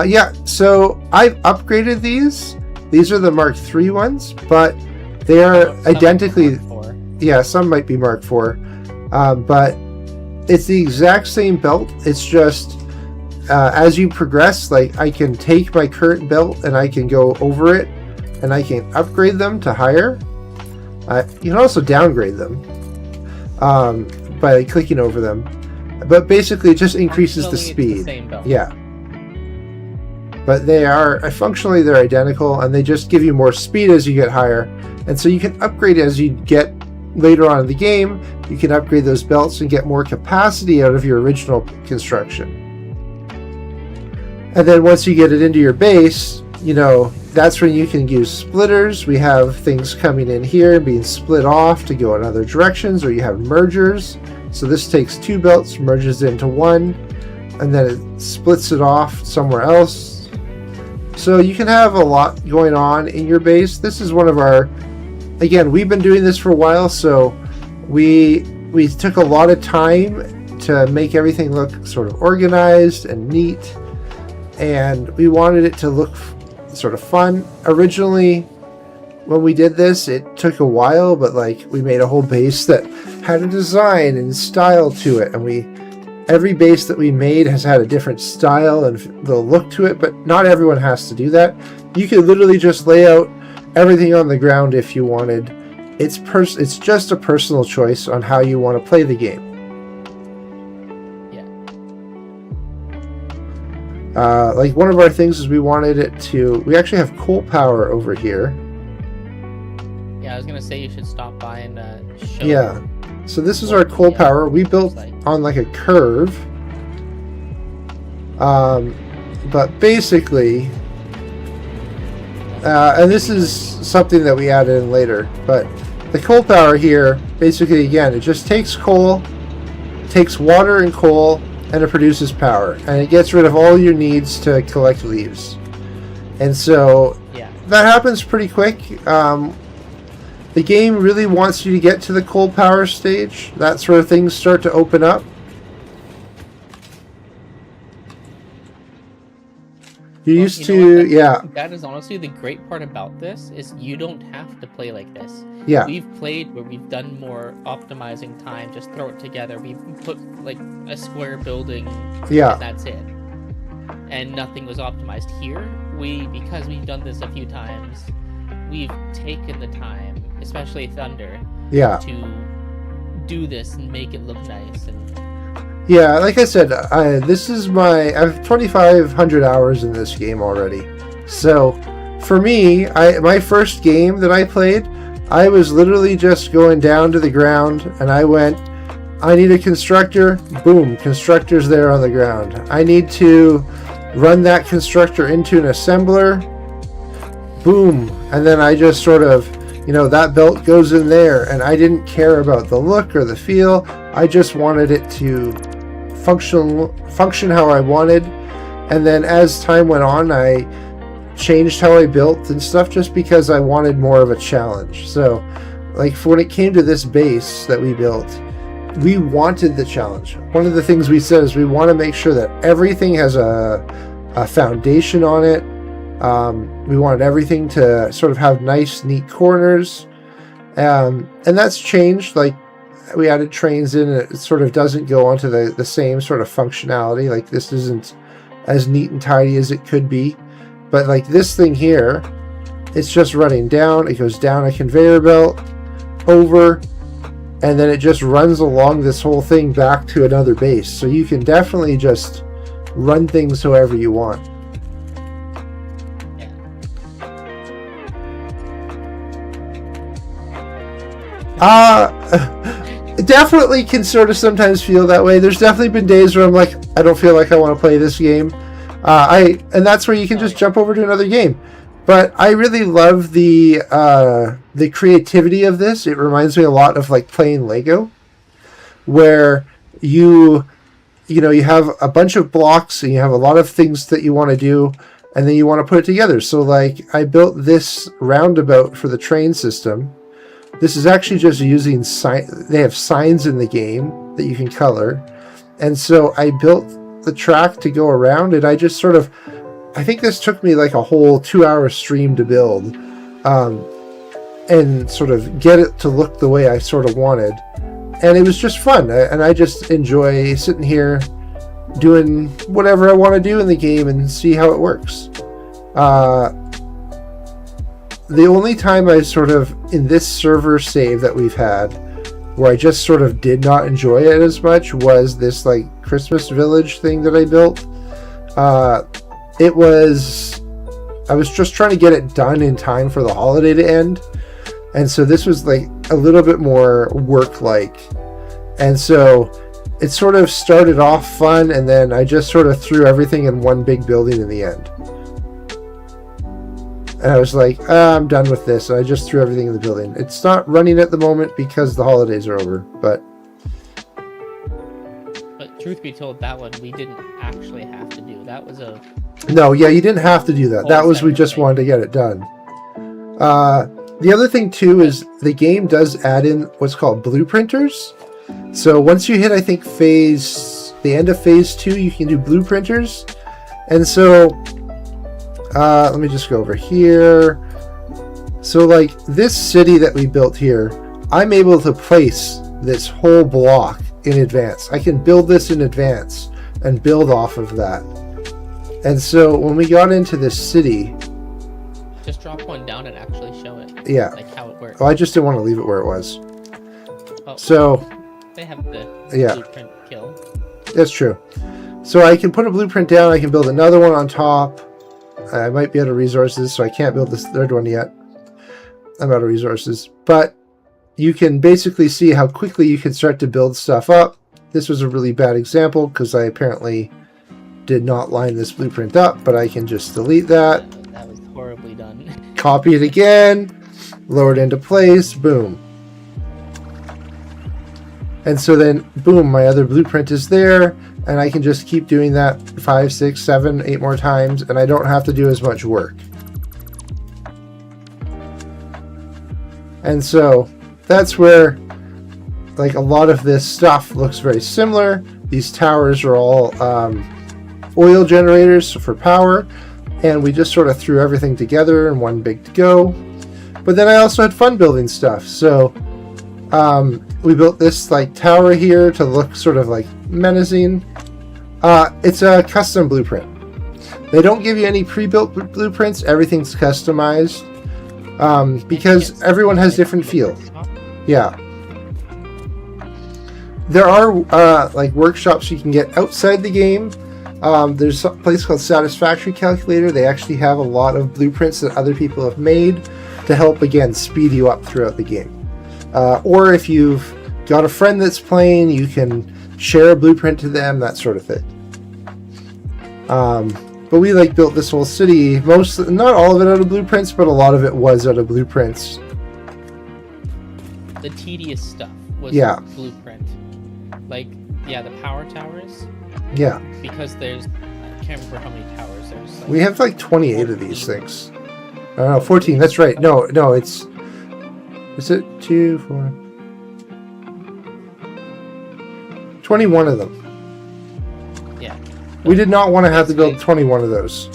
Yeah, so I've upgraded these. These are the Mark III ones, but they are identically... Yeah, some might be Mark IV. But it's the exact same belt. It's just as you progress, like I can take my current belt and I can go over it and I can upgrade them to higher. You can also downgrade them by clicking over them. But basically it just increases the speed. Yeah. But they are functionally they're identical, and they just give you more speed as you get higher. And so you can upgrade as you get later on in the game. You can upgrade those belts and get more capacity out of your original construction. And then once you get it into your base, you know, that's when you can use splitters. We have things coming in here and being split off to go in other directions, or you have mergers. So this takes two belts, merges into one, and then it splits it off somewhere else. So you can have a lot going on in your base. This is one of our, again, we've been doing this for a while, so we took a lot of time to make everything look sort of organized and neat, and we wanted it to look sort of fun. Originally, when we did this, it took a while, but like we made a whole base that had a design and style to it, and every base that we made has had a different style and the look to it, but not everyone has to do that. You could literally just lay out everything on the ground if you wanted. It's just a personal choice on how you want to play the game. Yeah. Like one of our things is we actually have coal power over here. Yeah, I was gonna say you should stop by and show. Yeah. So this is our coal power. We built on like a curve. But basically, and this is something that we added in later, but the coal power here, basically again, it just takes coal, takes water and coal, and it produces power. And it gets rid of all your needs to collect leaves. And so that happens pretty quick. The game really wants you to get to the coal power stage. That's where things start to open up. That is honestly the great part about this, is you don't have to play like this. Yeah. We've played where we've done more optimizing time, just throw it together. We put like a square building, and that's it. And nothing was optimized. Here, because we've done this a few times, we've taken the time, especially Thunder, to do this and make it look nice. And yeah, like I said, I have 2,500 hours in this game already. So for me, my first game that I played, I was literally just going down to the ground, and I went, I need a constructor. Boom, constructor's there on the ground. I need to run that constructor into an assembler. Boom. And then I just sort of, that belt goes in there, and I didn't care about the look or the feel. I just wanted it to function how I wanted. And then as time went on, I changed how I built and stuff just because I wanted more of a challenge. So like when it came to this base that we built, we wanted the challenge. One of the things we said is we want to make sure that everything has a foundation on it. We wanted everything to sort of have nice, neat corners. And that's changed. Like we added trains in, and it sort of doesn't go onto the same sort of functionality. Like this isn't as neat and tidy as it could be. But like this thing here, it's just running down. It goes down a conveyor belt, over, and then it just runs along this whole thing back to another base. So you can definitely just run things however you want. Definitely can sort of sometimes feel that way. There's definitely been days where I'm like, I don't feel like I want to play this game. And that's where you can just jump over to another game. But I really love the creativity of this. It reminds me a lot of like playing Lego, where you have a bunch of blocks and you have a lot of things that you want to do, and then you want to put it together. So like I built this roundabout for the train system. This is actually just using they have signs in the game that you can color. And so I built the track to go around, and I just sort of, I think this took me like a whole 2-hour stream to build, and sort of get it to look the way I sort of wanted. And it was just fun. And I just enjoy sitting here doing whatever I want to do in the game and see how it works. The only time I sort of, in this server save that we've had, where I just sort of did not enjoy it as much was this like Christmas village thing that I built. I was just trying to get it done in time for the holiday to end. And so this was like a little bit more work-like. And so it sort of started off fun, and then I just sort of threw everything in one big building in the end. And I was like, I'm done with this. And I just threw everything in the building. It's not running at the moment because the holidays are over, but truth be told, that one we didn't actually have to do. That was a... No, yeah, you didn't have to do that. That was, we just wanted to get it done. The other thing too is the game does add in what's called blueprinters. So once you hit, I think, the end of phase 2, you can do blueprinters. And so let me just go over here. So like this city that we built here, I'm able to place this whole block in advance. I can build this in advance and build off of that. And so when we got into this city, just drop one down and actually show it. Yeah. Like how it works. Oh, I just didn't want to leave it where it was. Oh, so they have the blueprint kill. That's true. So I can put a blueprint down. I can build another one on top. I might be out of resources, so I can't build this third one yet. I'm out of resources. But you can basically see how quickly you can start to build stuff up. This was a really bad example because I apparently did not line this blueprint up, but I can just delete that. That was horribly done. Copy it again, lower it into place, boom. And so then, boom, my other blueprint is there, and I can just keep doing that 5, 6, 7, 8 more times, and I don't have to do as much work. And so that's where like a lot of this stuff looks very similar. These towers are all oil generators for power, and we just sort of threw everything together in one big go. But then I also had fun building stuff. So we built this like tower here to look sort of like menacing. It's a custom blueprint. They don't give you any pre-built blueprints. Everything's customized because everyone has different feels. Yeah. There are like workshops you can get outside the game. There's a place called Satisfactory Calculator. They actually have a lot of blueprints that other people have made. to help, again, speed you up throughout the game. Or if you've got a friend that's playing, you can share a blueprint to them, that sort of thing. But we built this whole city, not all of it out of blueprints, but a lot of it was out of blueprints. The tedious stuff was blueprint. The power towers. Yeah. Because I can't remember how many towers there's. We have 28 of these things. Oh no, 14. That's right. No, it's. Is it 2, 4? 21 of them. Yeah. We did not want to have to build 21 of those.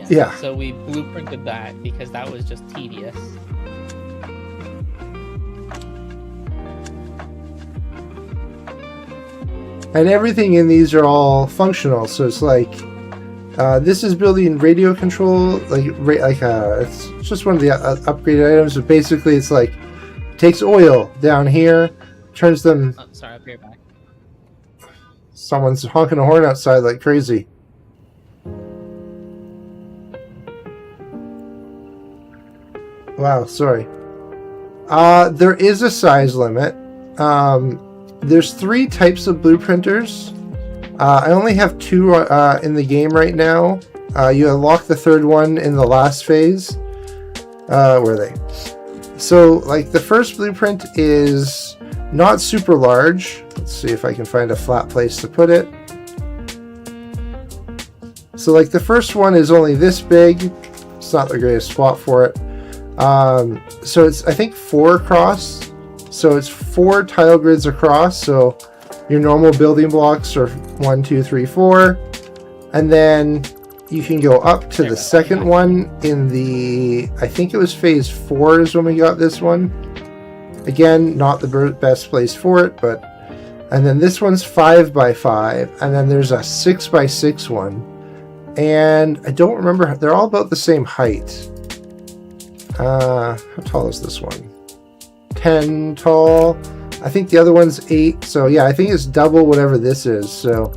Yeah. So we blueprinted that because that was just tedious. And everything in these are all functional. So it's this is building radio control, it's just one of the upgraded items. But basically, it's takes oil down here, turns them. Oh, sorry, I'll be right back. Someone's honking a horn outside like crazy. Wow, sorry. There is a size limit. There's 3 types of blueprinters. I only have 2 in the game right now. You unlock the 3rd one in the last phase. Where are they? So, the first blueprint is not super large. Let's see if I can find a flat place to put it. So, the first one is only this big. It's not the greatest spot for it. So it's, I think, 4 across. So it's 4 tile grids across. So your normal building blocks are 1, 2, 3, 4. And then you can go up to the second one in the, I think it was phase 4 is when we got this one. Again, not the best place for it, but, and then this one's 5 by 5, and then there's a 6 by 6 one. And I don't remember, they're all about the same height. How tall is this one? 10 tall. I think the other one's 8. So yeah, I think it's double whatever this is. So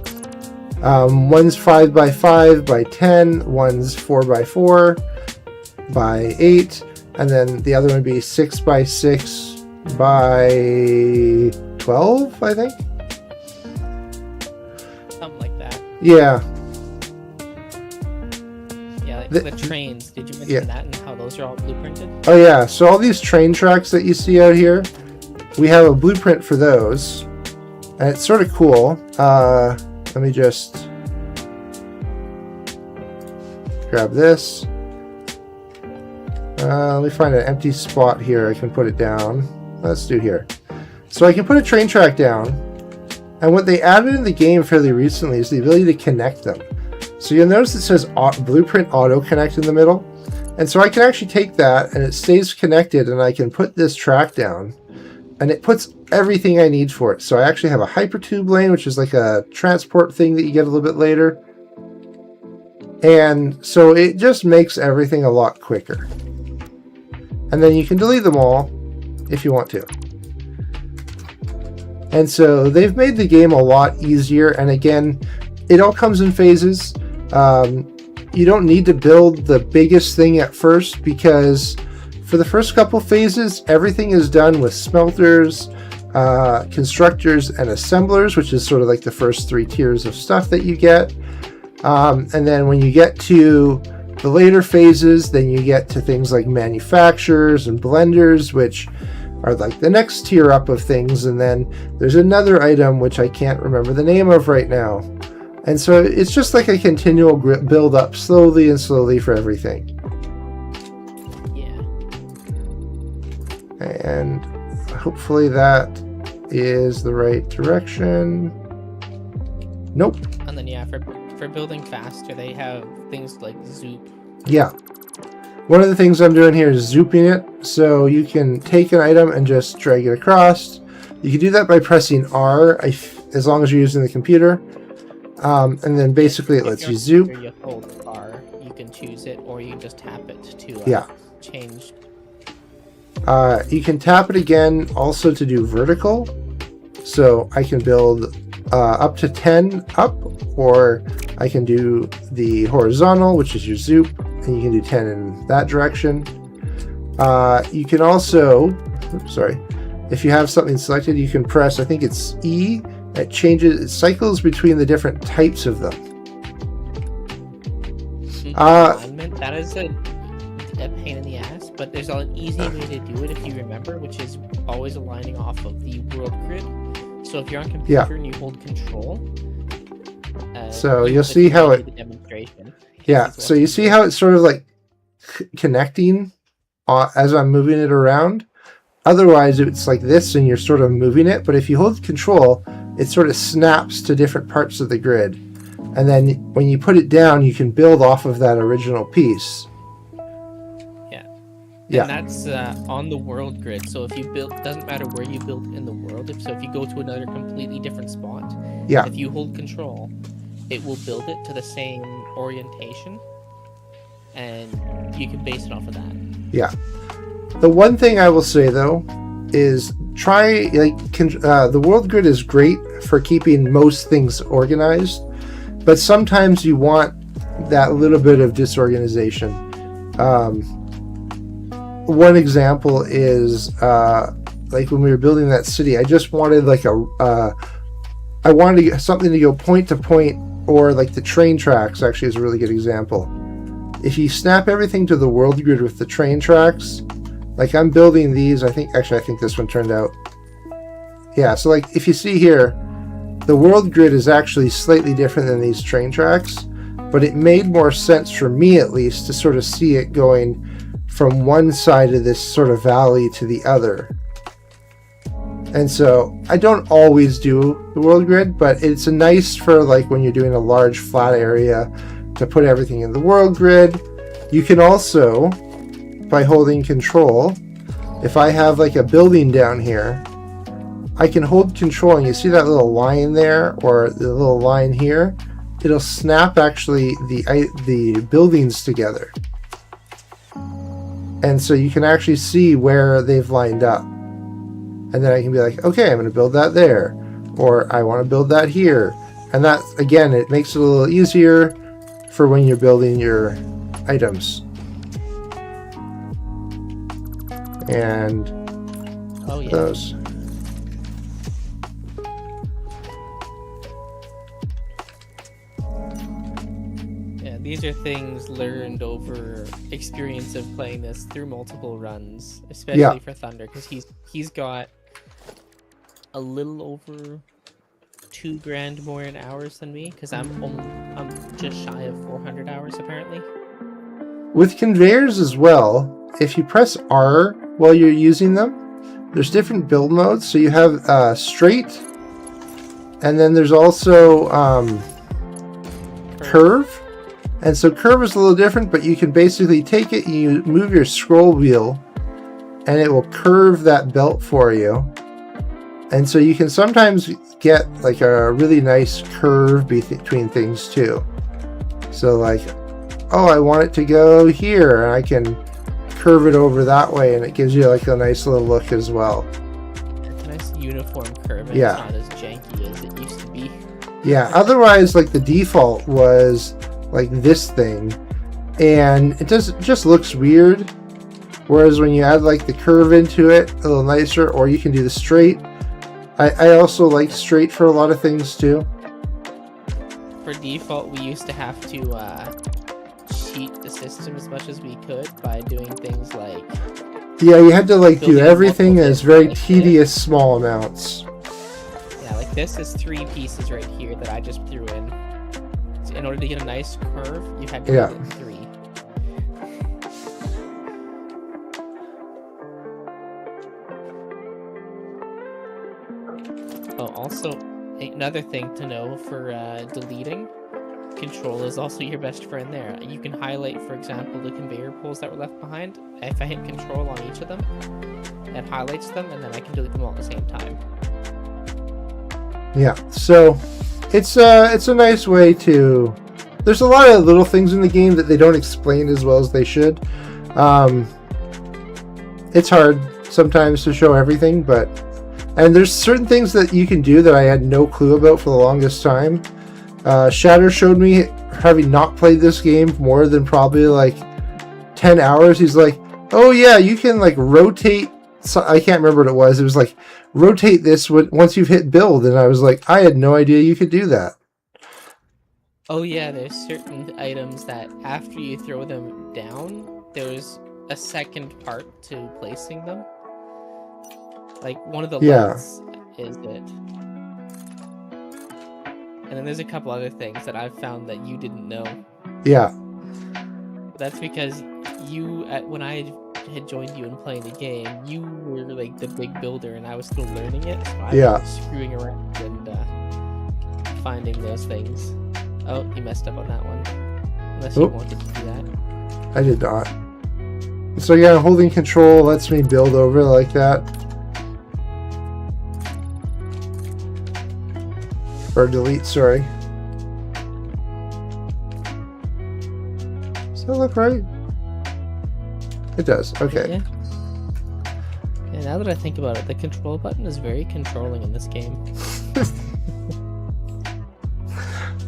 one's 5 by 5 by 10, one's 4 by 4 by 8, and then the other one would be 6 by 6 by 12, I think. Something like that. Yeah. Yeah, the trains. Did you mention that and how those are all blueprinted? Oh yeah, so all these train tracks that you see out here, we have a blueprint for those. And it's sort of cool. Let me just grab this. Let me find an empty spot here. I can put it down. Let's do here. So I can put a train track down. And what they added in the game fairly recently is the ability to connect them. So you'll notice it says Blueprint Auto Connect in the middle. And so I can actually take that and it stays connected, and I can put this track down and it puts everything I need for it. So I actually have a hypertube lane, which is like a transport thing that you get a little bit later. And so it just makes everything a lot quicker. And then you can delete them all if you want to. And so they've made the game a lot easier. And again, it all comes in phases. You don't need to build the biggest thing at first, because for the first couple phases, everything is done with smelters, constructors, and assemblers, which is sort of like the first 3 tiers of stuff that you get. And then when you get to the later phases, then you get to things like manufacturers and blenders, which are like the next tier up of things. And then there's another item which I can't remember the name of right now. And so it's just like a continual build up slowly and slowly for everything. Yeah. And hopefully that is the right direction. Nope. And then yeah, for building faster, they have things like Zoop. Yeah. One of the things I'm doing here is zooping it. So you can take an item and just drag it across. You can do that by pressing R, as long as you're using the computer. And then basically it lets you zoop. You hold R, you can choose it, or you can just tap it to change. You can tap it again also to do vertical. So I can build up to 10 up, or I can do the horizontal, which is your zoop, and you can do 10 in that direction. You can also, if you have something selected, you can press, I think it's E. It cycles between the different types of them. Alignment, that is a pain in the ass, but there's an easy way to do it if you remember, which is always aligning off of the world grid. So if you're on computer and you hold control, so you'll see how it. The demonstration. Yeah, so you see how it's sort of like connecting as I'm moving it around. Otherwise, it's like this, and you're sort of moving it. But if you hold control, it sort of snaps to different parts of the grid. And then when you put it down, you can build off of that original piece. Yeah. And that's on the world grid. So if you build, doesn't matter where you build in the world. If you go to another completely different spot, if you hold control, it will build it to the same orientation, and you can base it off of that. Yeah. The one thing I will say though is try the world grid is great for keeping most things organized, but sometimes you want that little bit of disorganization. One example is like when we were building that city, I just wanted like I wanted to get something to go point to point, or like the train tracks actually is a really good example. If you snap everything to the world grid with the train tracks, like I'm building these, I think this one turned out. Yeah, so like if you see here, the world grid is actually slightly different than these train tracks, but it made more sense for me at least to sort of see it going from one side of this sort of valley to the other. And so I don't always do the world grid, but it's a nice for like when you're doing a large flat area to put everything in the world grid. You can also, by holding control, if I have like a building down here, I can hold control, and you see that little line there, or the little line here, it'll snap actually the buildings together. And so you can actually see where they've lined up. And then I can be like, okay, I'm going to build that there, or I want to build that here. And that, again, it makes it a little easier for when you're building your items. And those. Yeah, these are things learned over experience of playing this through multiple runs, especially for Thunder, because he's got a little over 2 grand more in hours than me, because I'm just shy of 400 hours apparently. With conveyors as well, if you press R while you're using them, there's different build modes. So you have straight, and then there's also curve. And so curve is a little different, but you can basically take it and you move your scroll wheel, and it will curve that belt for you. And so you can sometimes get like a really nice curve between things too. So like, oh, I want it to go here, and I can curve it over that way, and it gives you like a nice little look as well. It's a nice uniform curve, and it's not as janky as it used to be. Yeah, otherwise like the default was like this thing, and it just looks weird. Whereas when you add like the curve into it, a little nicer, or you can do the straight. I also like straight for a lot of things too. For default, we used to have to cheat the system as much as we could by doing things like... Yeah, you had to like do everything as very tedious small amounts. Yeah, like this is 3 pieces right here that I just threw in. So in order to get a nice curve, you had to do it in 3. Oh, also, another thing to know for deleting, control is also your best friend there. You can highlight, for example, the conveyor poles that were left behind. If I hit control on each of them, it highlights them, and then I can delete them all at the same time. Yeah, so it's a nice way to... There's a lot of little things in the game that they don't explain as well as they should. It's hard sometimes to show everything, but... And there's certain things that you can do that I had no clue about for the longest time. Shatter showed me, having not played this game more than probably like 10 hours, he's like, oh yeah, you can like rotate. So I can't remember what it was. It was like, rotate this once you've hit build. And I was like, I had no idea you could do that. Oh yeah, there's certain items that after you throw them down, there's a second part to placing them. Like one of the lights is it. And then there's a couple other things that I've found that you didn't know. Yeah. That's because you, when I had joined you and playing the game, you were like the big builder and I was still learning it. So I was screwing around and finding those things. Oh, you messed up on that one. Unless you wanted to do that. I did not. So yeah, holding control lets me build over like that. Or delete, sorry. Does that look right? It does, okay. Yeah. Yeah, now that I think about it, the control button is very controlling in this game.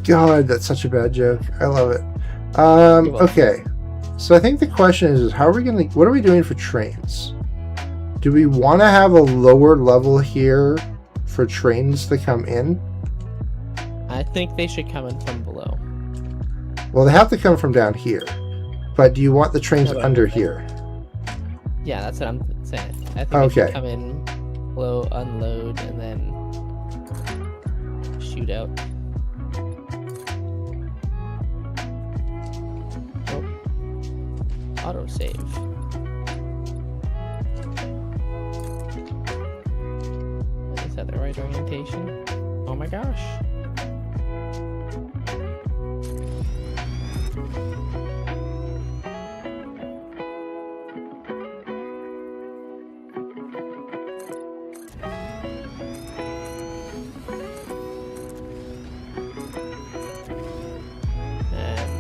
God, that's such a bad joke. I love it. Okay. So I think the question is how are we gonna, what are we doing for trains? Do we want to have a lower level here for trains to come in? I think they should come in from below. Well, they have to come from down here. But do you want the trains under here? Yeah, that's what I'm saying. I think they should come in below, unload, and then shoot out. Autosave. Is that the right orientation? Oh my gosh.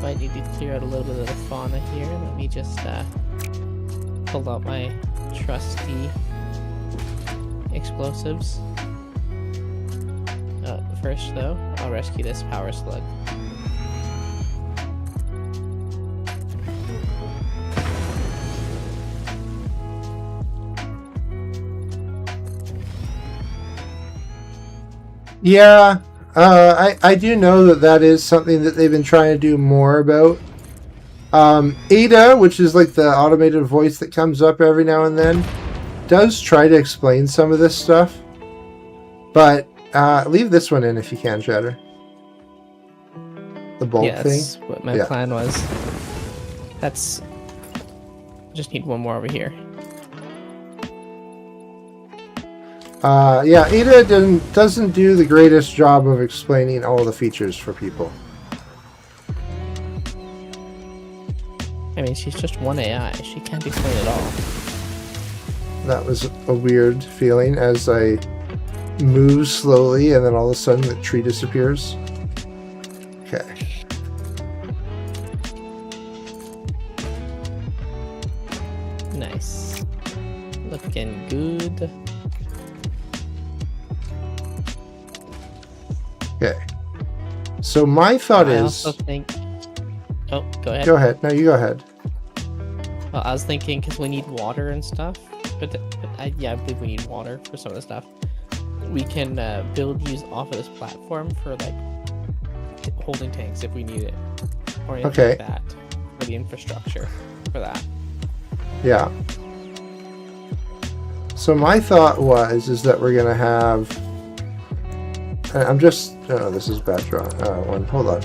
Might need to clear out a little bit of the fauna here. Let me just pull out my trusty explosives. First though, I'll rescue this power slug. Yeah. I do know that is something that they've been trying to do more about. Ada, which is like the automated voice that comes up every now and then, does try to explain some of this stuff. But leave this one in if you can, Shatter. The bulk thing. That's what my plan was. That's... just need one more over here. Yeah, Ada doesn't do the greatest job of explaining all the features for people. I mean, she's just one AI. She can't explain it all. That was a weird feeling as I move slowly and then all of a sudden the tree disappears. Okay. Nice. Looking good. Okay. So my thought I is... also think... Oh, go ahead. Go ahead. No, you go ahead. Well, I was thinking because we need water and stuff, but I believe we need water for some of the stuff. We can build use off of this platform for like holding tanks if we need it, or anything like that for the infrastructure for that. Yeah. So my thought is that we're gonna have. I'm just. Oh, this is bad draw. One. Hold on.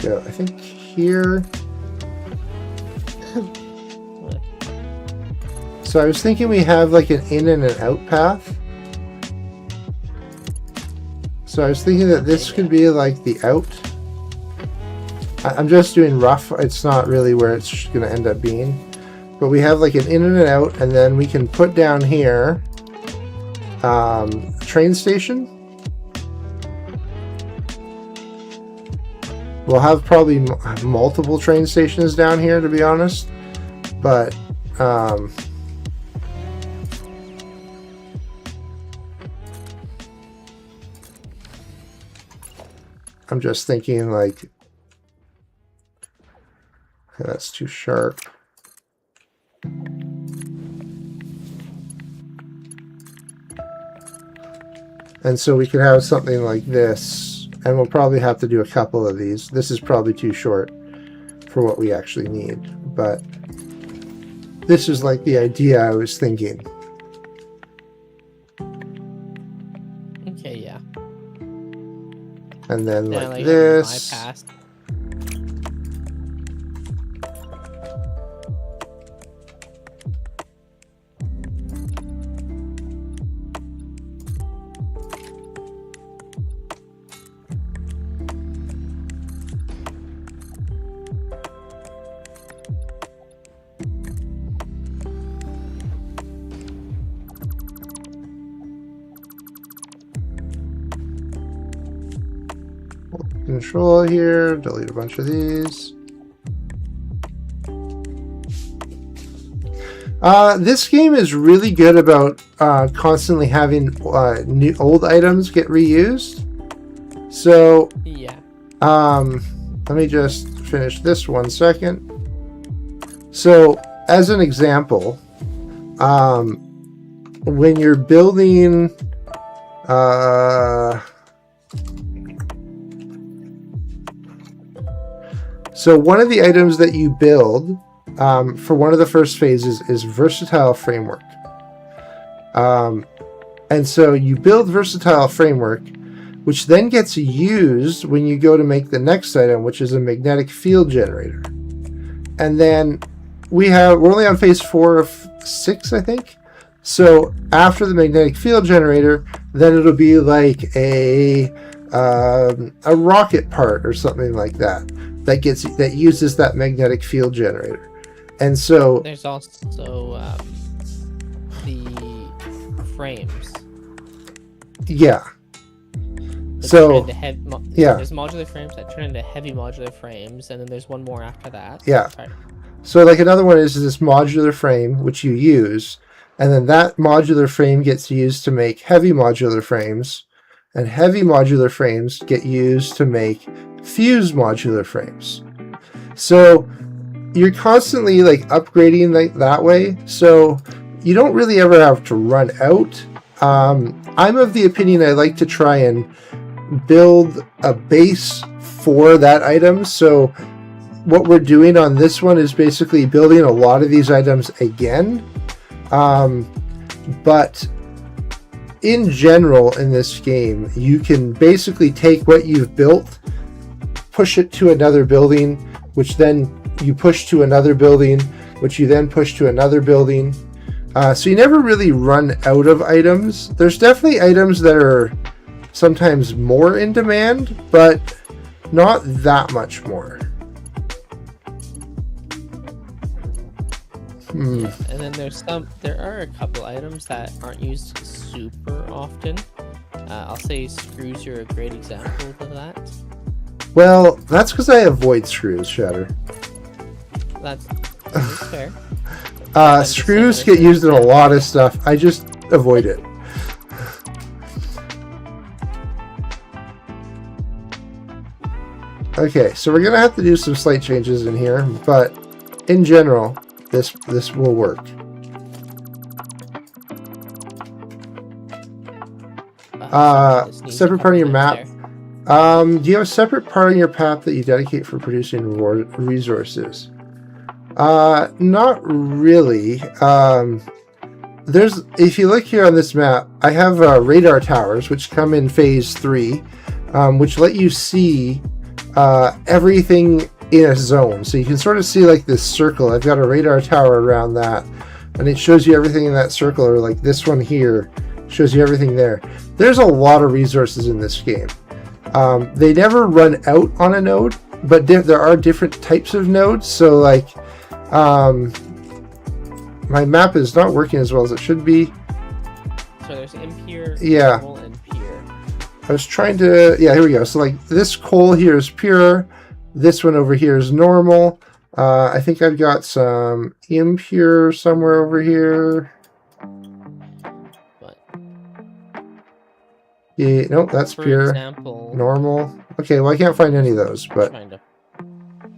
Yeah, I think here. So I was thinking we have like an in and an out path. So I was thinking that this could be like the out. I'm just doing rough. It's not really where it's going to end up being. But we have like an in and an out, and then we can put down here train station. We'll have probably multiple train stations down here, to be honest. But I'm just thinking like that's too sharp. And so we could have something like this, and we'll probably have to do a couple of these. This is probably too short for what we actually need, but this is like the idea I was thinking. Okay, yeah. And then Yeah, like having this. my past. Control here, delete a bunch of these. This game is really good about constantly having new old items get reused. So Yeah. let me just finish this 1 second. So as an example, when you're building so one of the items that you build for one of the first phases is Versatile Framework. And so you build Versatile Framework, which then gets used when you go to make the next item, which is a Magnetic Field Generator. And then we're only on phase 4 of 6, I think. So after the Magnetic Field Generator, then it'll be like a rocket part or something like that. That uses that magnetic field generator. And so There's also the frames. Yeah. that So turn into yeah. There's modular frames that turn into heavy modular frames, and then there's one more after that. Yeah. Sorry. So like another one is this modular frame which you use, and then that modular frame gets used to make heavy modular frames, and heavy modular frames get used to make fused modular frames. So you're constantly like upgrading that way, so you don't really ever have to run out. I'm of the opinion I like to try and build a base for that item. So what we're doing on this one is basically building a lot of these items again. But in general in this game, you can basically take what you've built, push it to another building, which then you push to another building, which you then push to another building. So you never really run out of items. There's definitely items that are sometimes more in demand, but not that much more. Yeah, and then there are a couple items that aren't used super often. I'll say screws are a great example of that. Well, that's because I avoid screws, Shatter. That's fair. Screws get used in a lot of stuff. I just avoid it. Okay, so we're gonna have to do some slight changes in here, but in general, this will work. Separate part of your map. Do you have a separate part on your map that you dedicate for producing resources? Not really. If you look here on this map, I have radar towers, which come in phase 3, which let you see everything in a zone. So you can sort of see like this circle. I've got a radar tower around that, and it shows you everything in that circle, or like this one here shows you everything there. There's a lot of resources in this game. They never run out on a node, but there are different types of nodes. So like my map is not working as well as it should be. So there's impure, yeah, normal, and pure. I was trying to, yeah, here we go. So like this coal here is pure, this one over here is normal. I think I've got some impure somewhere over here. But Yeah, nope, that's for pure. example, Normal. Okay, well I can't find any of those, but trying to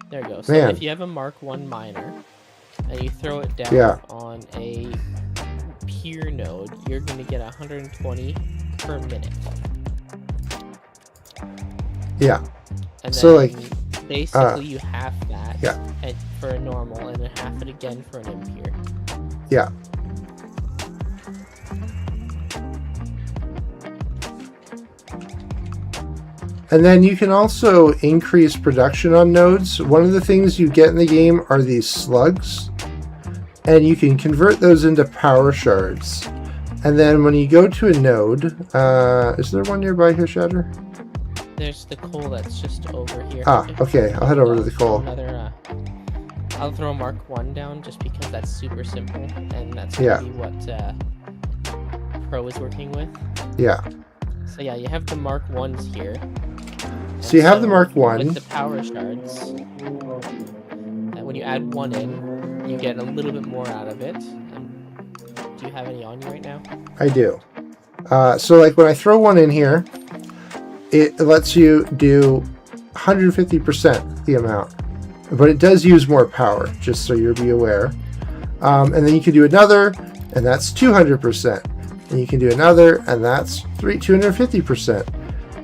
There you go. So Man. if you have a Mark 1 miner and you throw it down Yeah. on a pier node, you're going to get 120 per minute. Yeah. And So, then like, basically you half that yeah. for a normal, and then half it again for an impure. Yeah. And then you can also increase production on nodes. One of the things you get in the game are these slugs, and you can convert those into power shards. And then when you go to a node, is there one nearby here, Shatter? There's the coal that's just over here. Ah, okay. I'll head over to the throw coal. I'll throw Mark 1 down just because that's super simple, and that's Yeah. really what Pro is working with. Yeah. So yeah, you have the Mark 1s here. So you have the Mark 1. With the power shards, when you add 1 in, you get a little bit more out of it. Do you have any on you right now? I do. So like when I throw 1 in here, it lets you do 150% the amount. But it does use more power, just so you'll be aware. And then you can do another, and that's 200%. And you can do another, and that's 250%.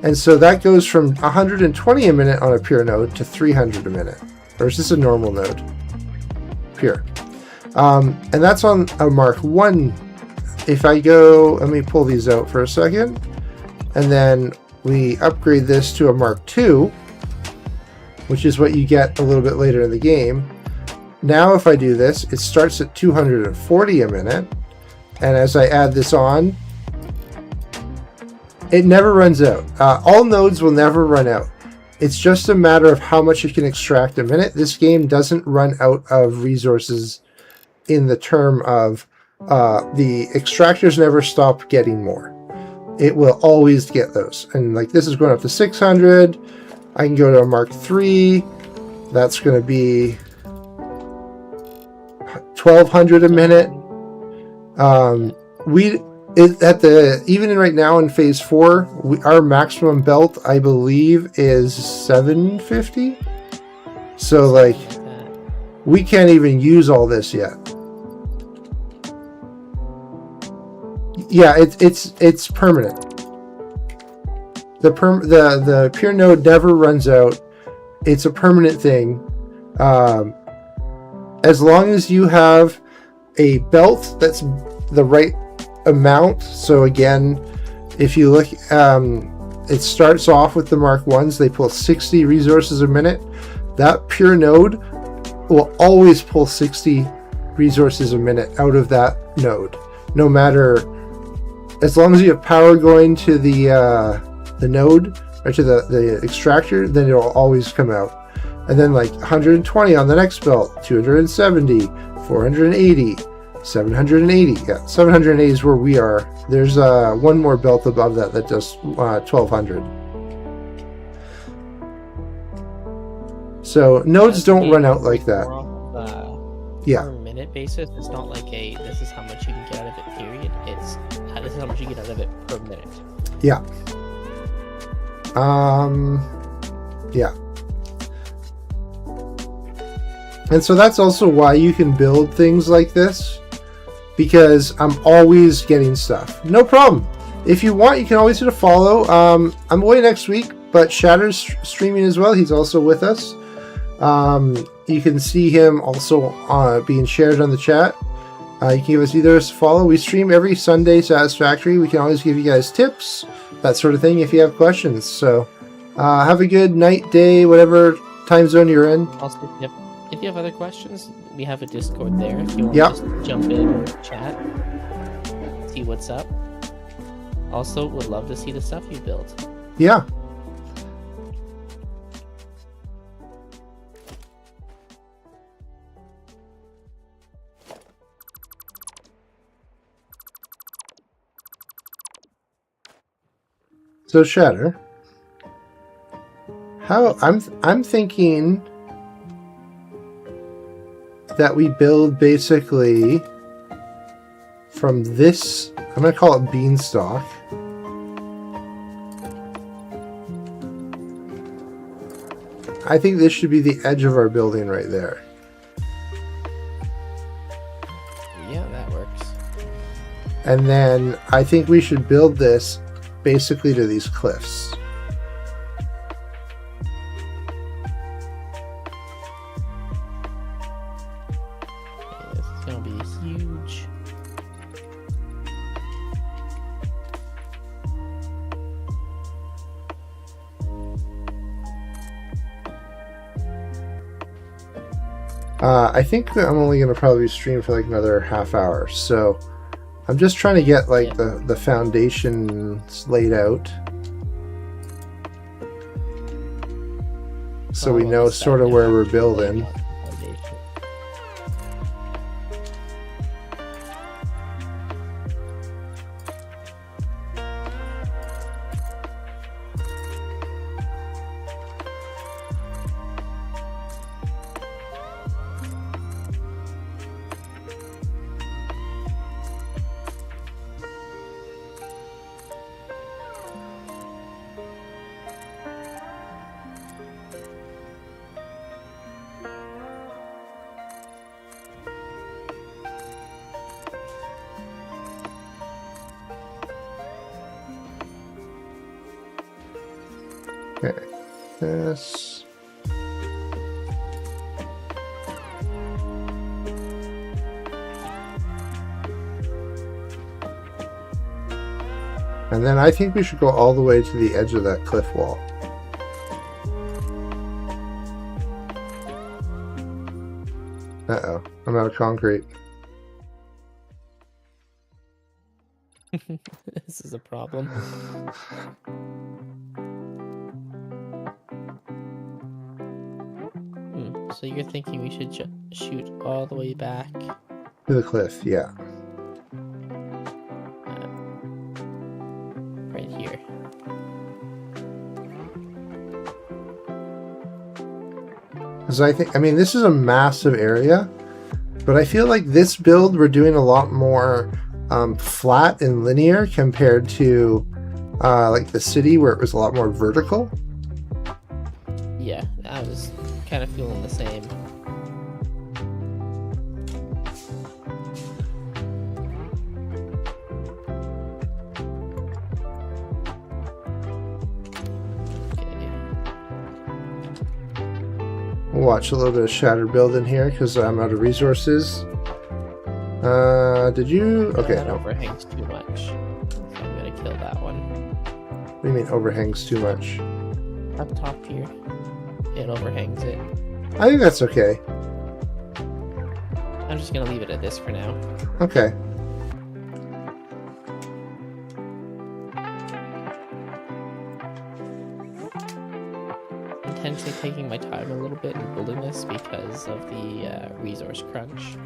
And so that goes from 120 a minute on a pure node to 300 a minute. Or is this a normal node? Pure. And that's on a Mark 1. If I go, let me pull these out for a second. And then we upgrade this to a Mark 2, which is what you get a little bit later in the game. Now if I do this, it starts at 240 a minute. And as I add this on, it never runs out. All nodes will never run out. It's just a matter of how much you can extract a minute. This game doesn't run out of resources in the term of the extractors never stop getting more. It will always get those. And like this is going up to 600. I can go to a Mark 3. That's going to be 1200 a minute. Even right now in phase 4, our maximum belt, I believe, is 750. So like we can't even use all this yet. Yeah, it's permanent. The pure node never runs out. It's a permanent thing. As long as you have a belt that's the right amount. So again, if you look, it starts off with the Mark 1s. They pull 60 resources a minute. That pure node will always pull 60 resources a minute out of that node, no matter, as long as you have power going to the node or to the extractor, then it'll always come out. And then like 120 on the next belt, 270, 480, 780. Yeah, 780 is where we are. There's one more belt above that does 1200. So nodes don't run out like that. Yeah. Per minute basis, it's not like this is how much you can get out of it, period. It's this is how much you get out of it per minute. Yeah. Yeah. And so that's also why you can build things like this, because I'm always getting stuff. No problem. If you want, you can always hit a follow. I'm away next week, but Shatter's streaming as well. He's also with us. You can see him also being shared on the chat. You can give us either a follow. We stream every Sunday, Satisfactory. We can always give you guys tips, that sort of thing, if you have questions. So have a good night, day, whatever time zone you're in. Also, if you have other questions, we have a Discord there. If you want to just jump in and chat, see what's up. Also, would love to see the stuff you built. Yeah. So Shatter, I'm thinking that we build basically from this, I'm going to call it beanstalk. I think this should be the edge of our building right there. Yeah, that works. And then I think we should build this basically to these cliffs. Okay, this is gonna be huge. I think that I'm only going to probably stream for like another half hour, so I'm just trying to get like the foundations laid out, so we know sort of where we're building. Okay, this. And then I think we should go all the way to the edge of that cliff wall. Uh-oh, I'm out of concrete. This is a problem. So you're thinking we should shoot all the way back? To the cliff, yeah. Right here. Because I mean, this is a massive area, but I feel like this build we're doing a lot more flat and linear compared to like the city where it was a lot more vertical. Yeah, I was kind of feeling the same. We'll watch a little bit of Shattered Building here because I'm out of resources. Did you? Okay, That no. overhangs too much. So I'm gonna kill that one. What do you mean overhangs too much? Up top here. It overhangs it. I think that's okay. I'm just gonna leave it at this for now. Okay. Intentionally taking my time a little bit in building this because of the resource crunch.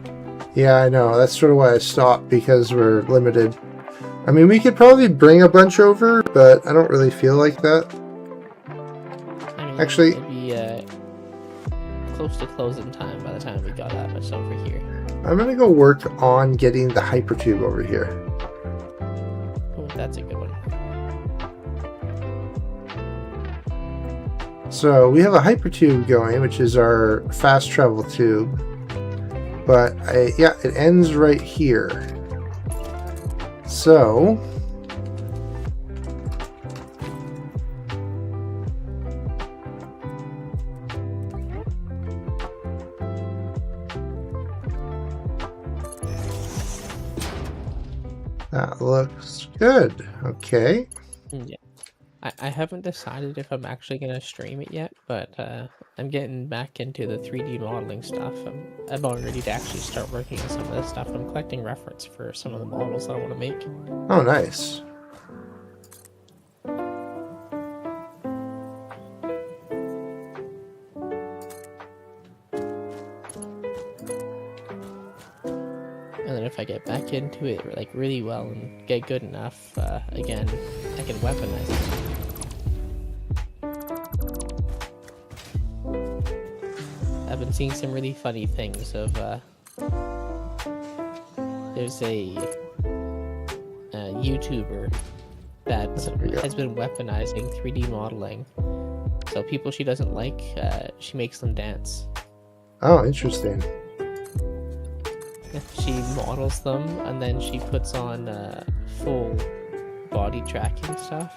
Yeah, I know. That's sort of why I stopped, because we're limited. I mean, we could probably bring a bunch over, but I don't really feel like that. I mean, Actually- it'd be close to closing time by the time we got that much over here. I'm gonna go work on getting the hypertube over here. Oh, that's a good one. So we have a hypertube going, which is our fast travel tube. But yeah, it ends right here. So that looks good. Okay. Yeah. I haven't decided if I'm actually going to stream it yet, but I'm getting back into the 3D modeling stuff. I'm about ready to actually start working on some of this stuff. I'm collecting reference for some of the models that I want to make. Oh, nice. And then if I get back into it like really well and get good enough, again, I can weaponize it. I've been seeing some really funny things of, there's a YouTuber that has been weaponizing 3D modeling So people she doesn't like, she makes them dance. Oh, interesting. She models them, and then she puts on full body tracking stuff,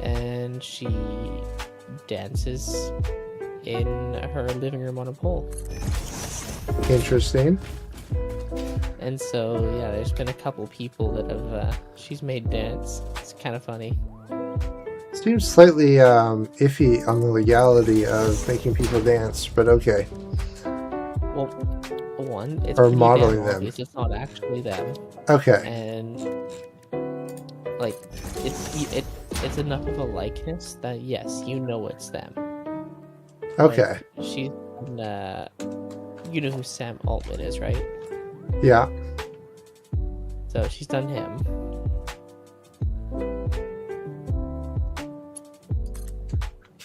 and she dances in her living room on a pole. Interesting. And so, yeah, there's been a couple people that have she's made dance. It's kind of funny. Seems slightly iffy on the legality of making people dance, but okay. Well, one, it's Or pretty modeling damn them. obvious it's not actually them, Okay. and like it's enough of a likeness that yes, you know it's them. Okay. Like, she's you know who Sam Altman is, right? Yeah. So she's done him.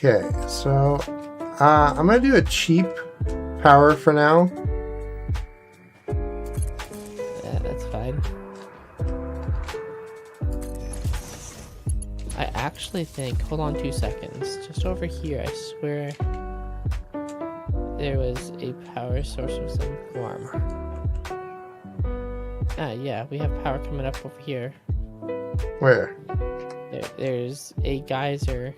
Okay, so I'm gonna do a cheap power for now. Yeah, that's fine. I actually think, hold on 2 seconds, just over here, I swear there was a power source of some form. Ah, yeah, we have power coming up over here. Where? There's a geyser.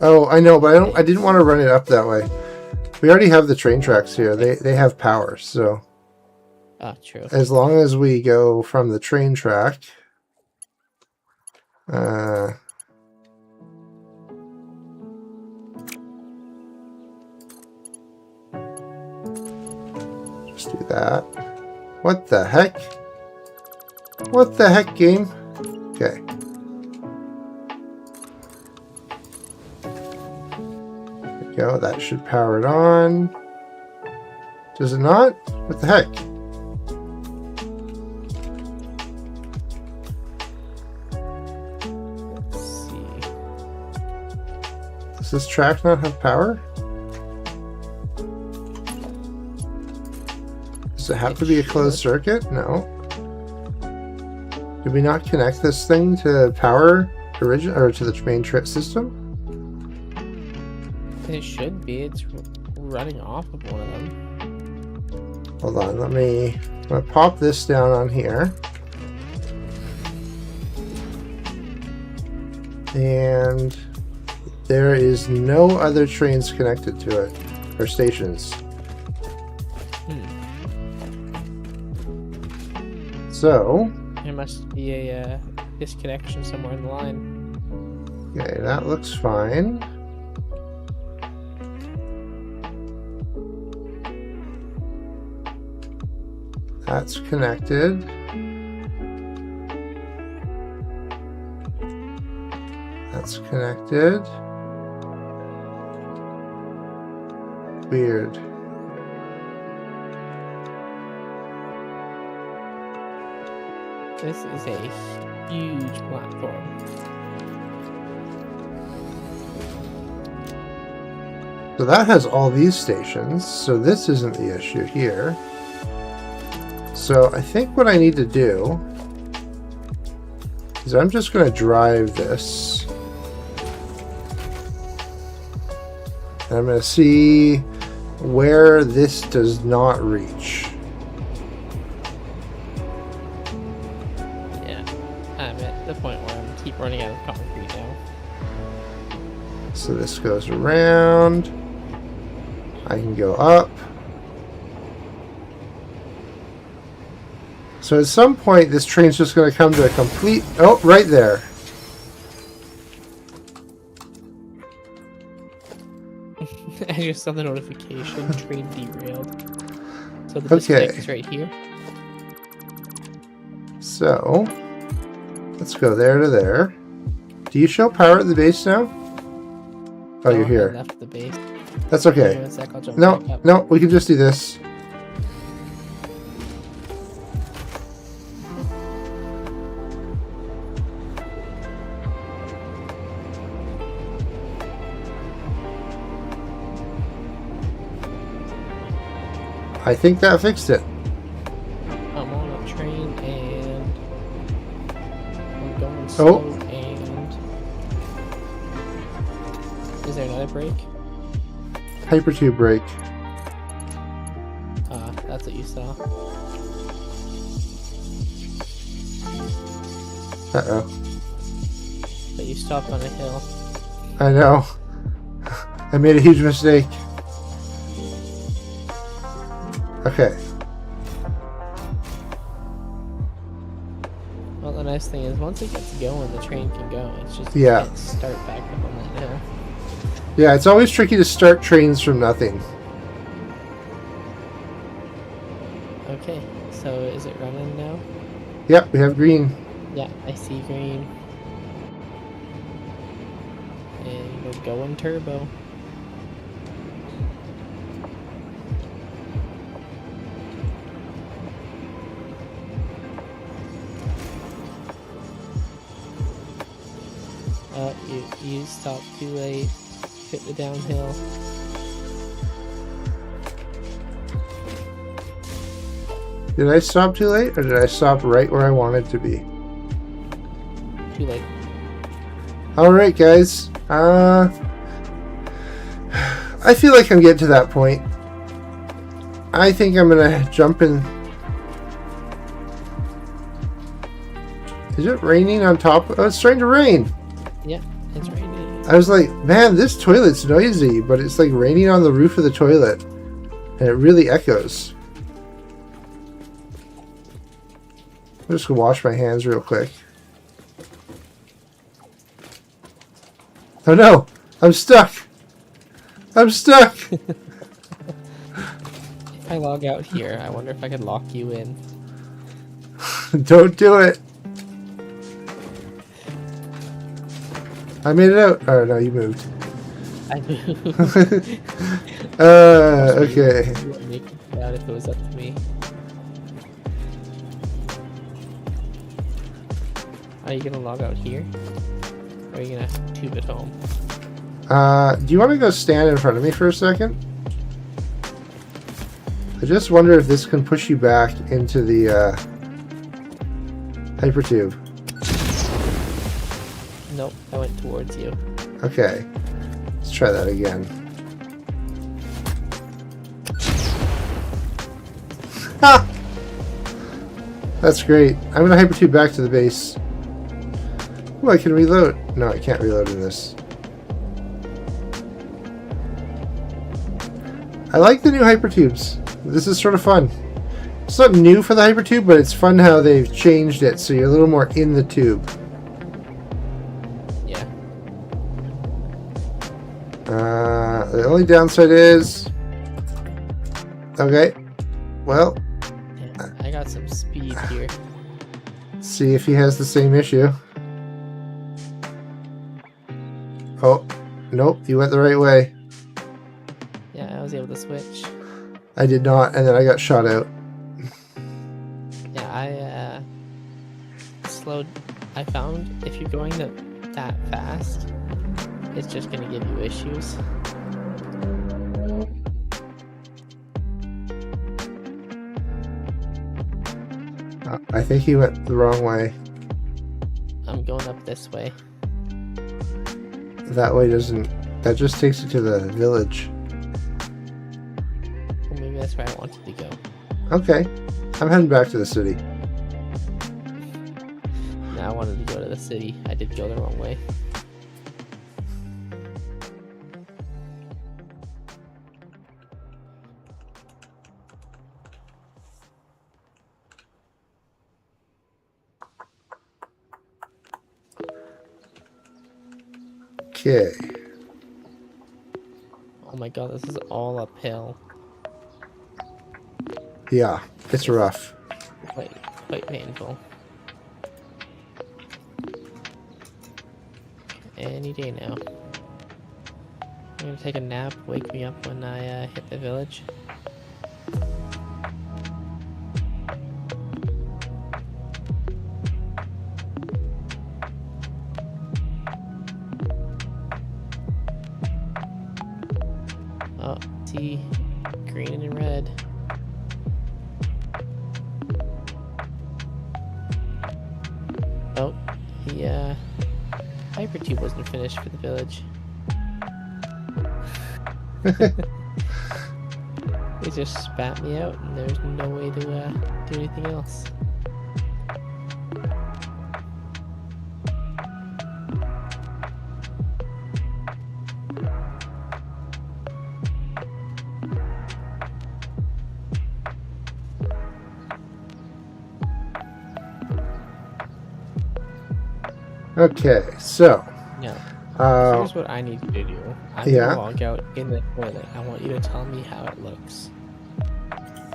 Oh, I know, but I didn't want to run it up that way. We already have the train tracks here. They have power, so Ah, true. as long as we go from the train track, just do that. What the heck? What the heck, game? Okay. There we go. That should power it on. Does it not? What the heck? Let's see. Does this track not have power? Does it have to be a closed circuit? No. Did we not connect this thing to power or to the main system? It should be. It's running off of one of them. Hold on, I'm gonna pop this down on here. And there is no other trains connected to it, or stations. So, There must be a disconnection somewhere in the line. okay, that looks fine. That's connected. That's connected. Weird. This is a huge platform. So that has all these stations, so this isn't the issue here. So I think what I need to do is I'm just going to drive this. And I'm going to see where this does not reach. Yeah, I'm at the point where I keep running out of concrete now. So this goes around. I can go up. So at some point, this train's just going to come to a complete... Oh, right there. I just saw the notification, train derailed. So the disconnect is right here. So, let's go there to there. Do you show power at the base now? Oh, you're I here. left the base. That's Give me okay. 1 sec, I'll jump No, back up. no, we can just do this. I think that fixed it. I'm on a train and I'm going slow and Is there another break? Hypertube break. That's what you saw. Uh-oh. But you stopped on a hill. I know. I made a huge mistake. Okay. Well, the nice thing is once it gets going, the train can go. It's just Yeah. you can't start back up on that hill. Yeah, it's always tricky to start trains from nothing. Okay, so is it running now? Yep, we have green. Yeah, I see green. And we're going turbo. You stopped too late. Hit the downhill. Did I stop too late, or did I stop right where I wanted to be? Too late. Alright, guys. I feel like I'm getting to that point. I think I'm gonna jump in. Is it raining on top? Oh, it's starting to rain. Yeah, it's raining. I was like, man, this toilet's noisy, but it's like raining on the roof of the toilet. And it really echoes. I'm just gonna wash my hands real quick. Oh no! I'm stuck! I'm stuck! If I log out here, I wonder if I could lock you in. Don't do it! I made it out. Oh no, you moved. I moved. Okay. You wouldn't make it out if it was up to me. Are you gonna log out here? Or are you gonna tube it home? Do you want to go stand in front of me for a second? I just wonder if this can push you back into the hypertube. Nope, I went towards you. Okay. Let's try that again. Ha! That's great. I'm gonna hypertube back to the base. Oh, I can reload. No, I can't reload in this. I like the new hypertubes. This is sort of fun. It's not new for the hypertube, but it's fun how they've changed it so you're a little more in the tube. Yeah. The only downside is... Okay. Well, Yeah, I got some speed here. let's see if he has the same issue. Oh, nope, you went the right way. Yeah, I was able to switch. I did not, and then I got shot out. Yeah, I slowed. I found if you're going that fast, it's just gonna give you issues. I think he went the wrong way. I'm going up this way. That way doesn't... That just takes you to the village. Well, maybe that's where I wanted to go. Okay. I'm heading back to the city. No, I wanted to go to the city. I did go the wrong way. Okay. Oh my god, this is all uphill. Yeah, it's rough. Quite painful. Any day now. I'm gonna take a nap, wake me up when I hit the village. Oh, see, green and red. Oh, the hypertube wasn't finished for the village. They just spat me out, and there's no way to do anything else. Okay, so Yeah. uh, Here's what I need you to do. I'm yeah. gonna log out in the toilet. I want you to tell me how it looks.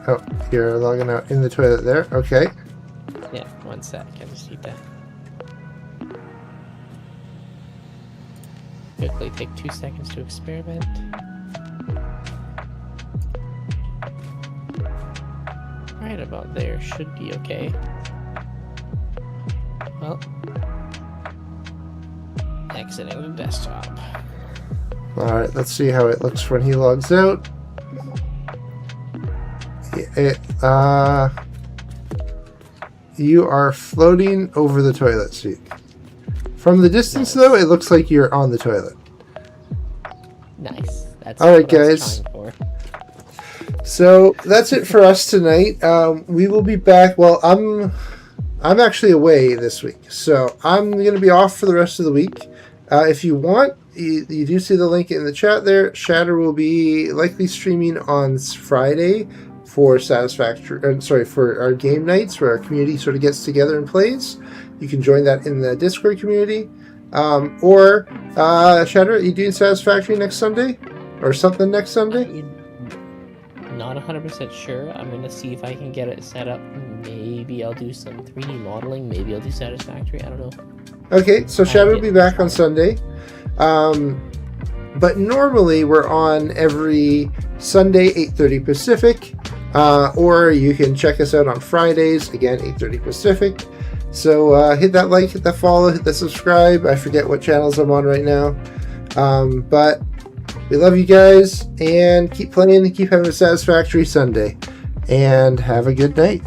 Oh, you're logging out in the toilet there. Okay. Yeah, 1 sec. I just need to quickly take 2 seconds to experiment. Right about there should be okay. Well, exiting the desktop. All right. Let's see how it looks when he logs out. You are floating over the toilet seat. From the distance, though, it looks like you're on the toilet. Nice. That's All right, what I was guys. trying for. So that's it for us tonight. We will be back. Well, I'm actually away this week, so I'm going to be off for the rest of the week. If you want, you do see the link in the chat there. Shatter will be likely streaming on Friday for for our game nights where our community sort of gets together and plays. You can join that in the Discord community. Or Shatter, are you doing Satisfactory next Sunday or something next Sunday? Not 100% sure. I'm going to see if I can get it set up. Maybe I'll do some 3D modeling. Maybe I'll do Satisfactory. I don't know. Okay, so Shadow will be back on Sunday. But normally we're on every Sunday, 8:30 Pacific. Or you can check us out on Fridays, again, 8:30 Pacific. So hit that like, hit that follow, hit that subscribe. I forget what channels I'm on right now. But we love you guys, and keep playing and keep having a satisfactory Sunday. And have a good night.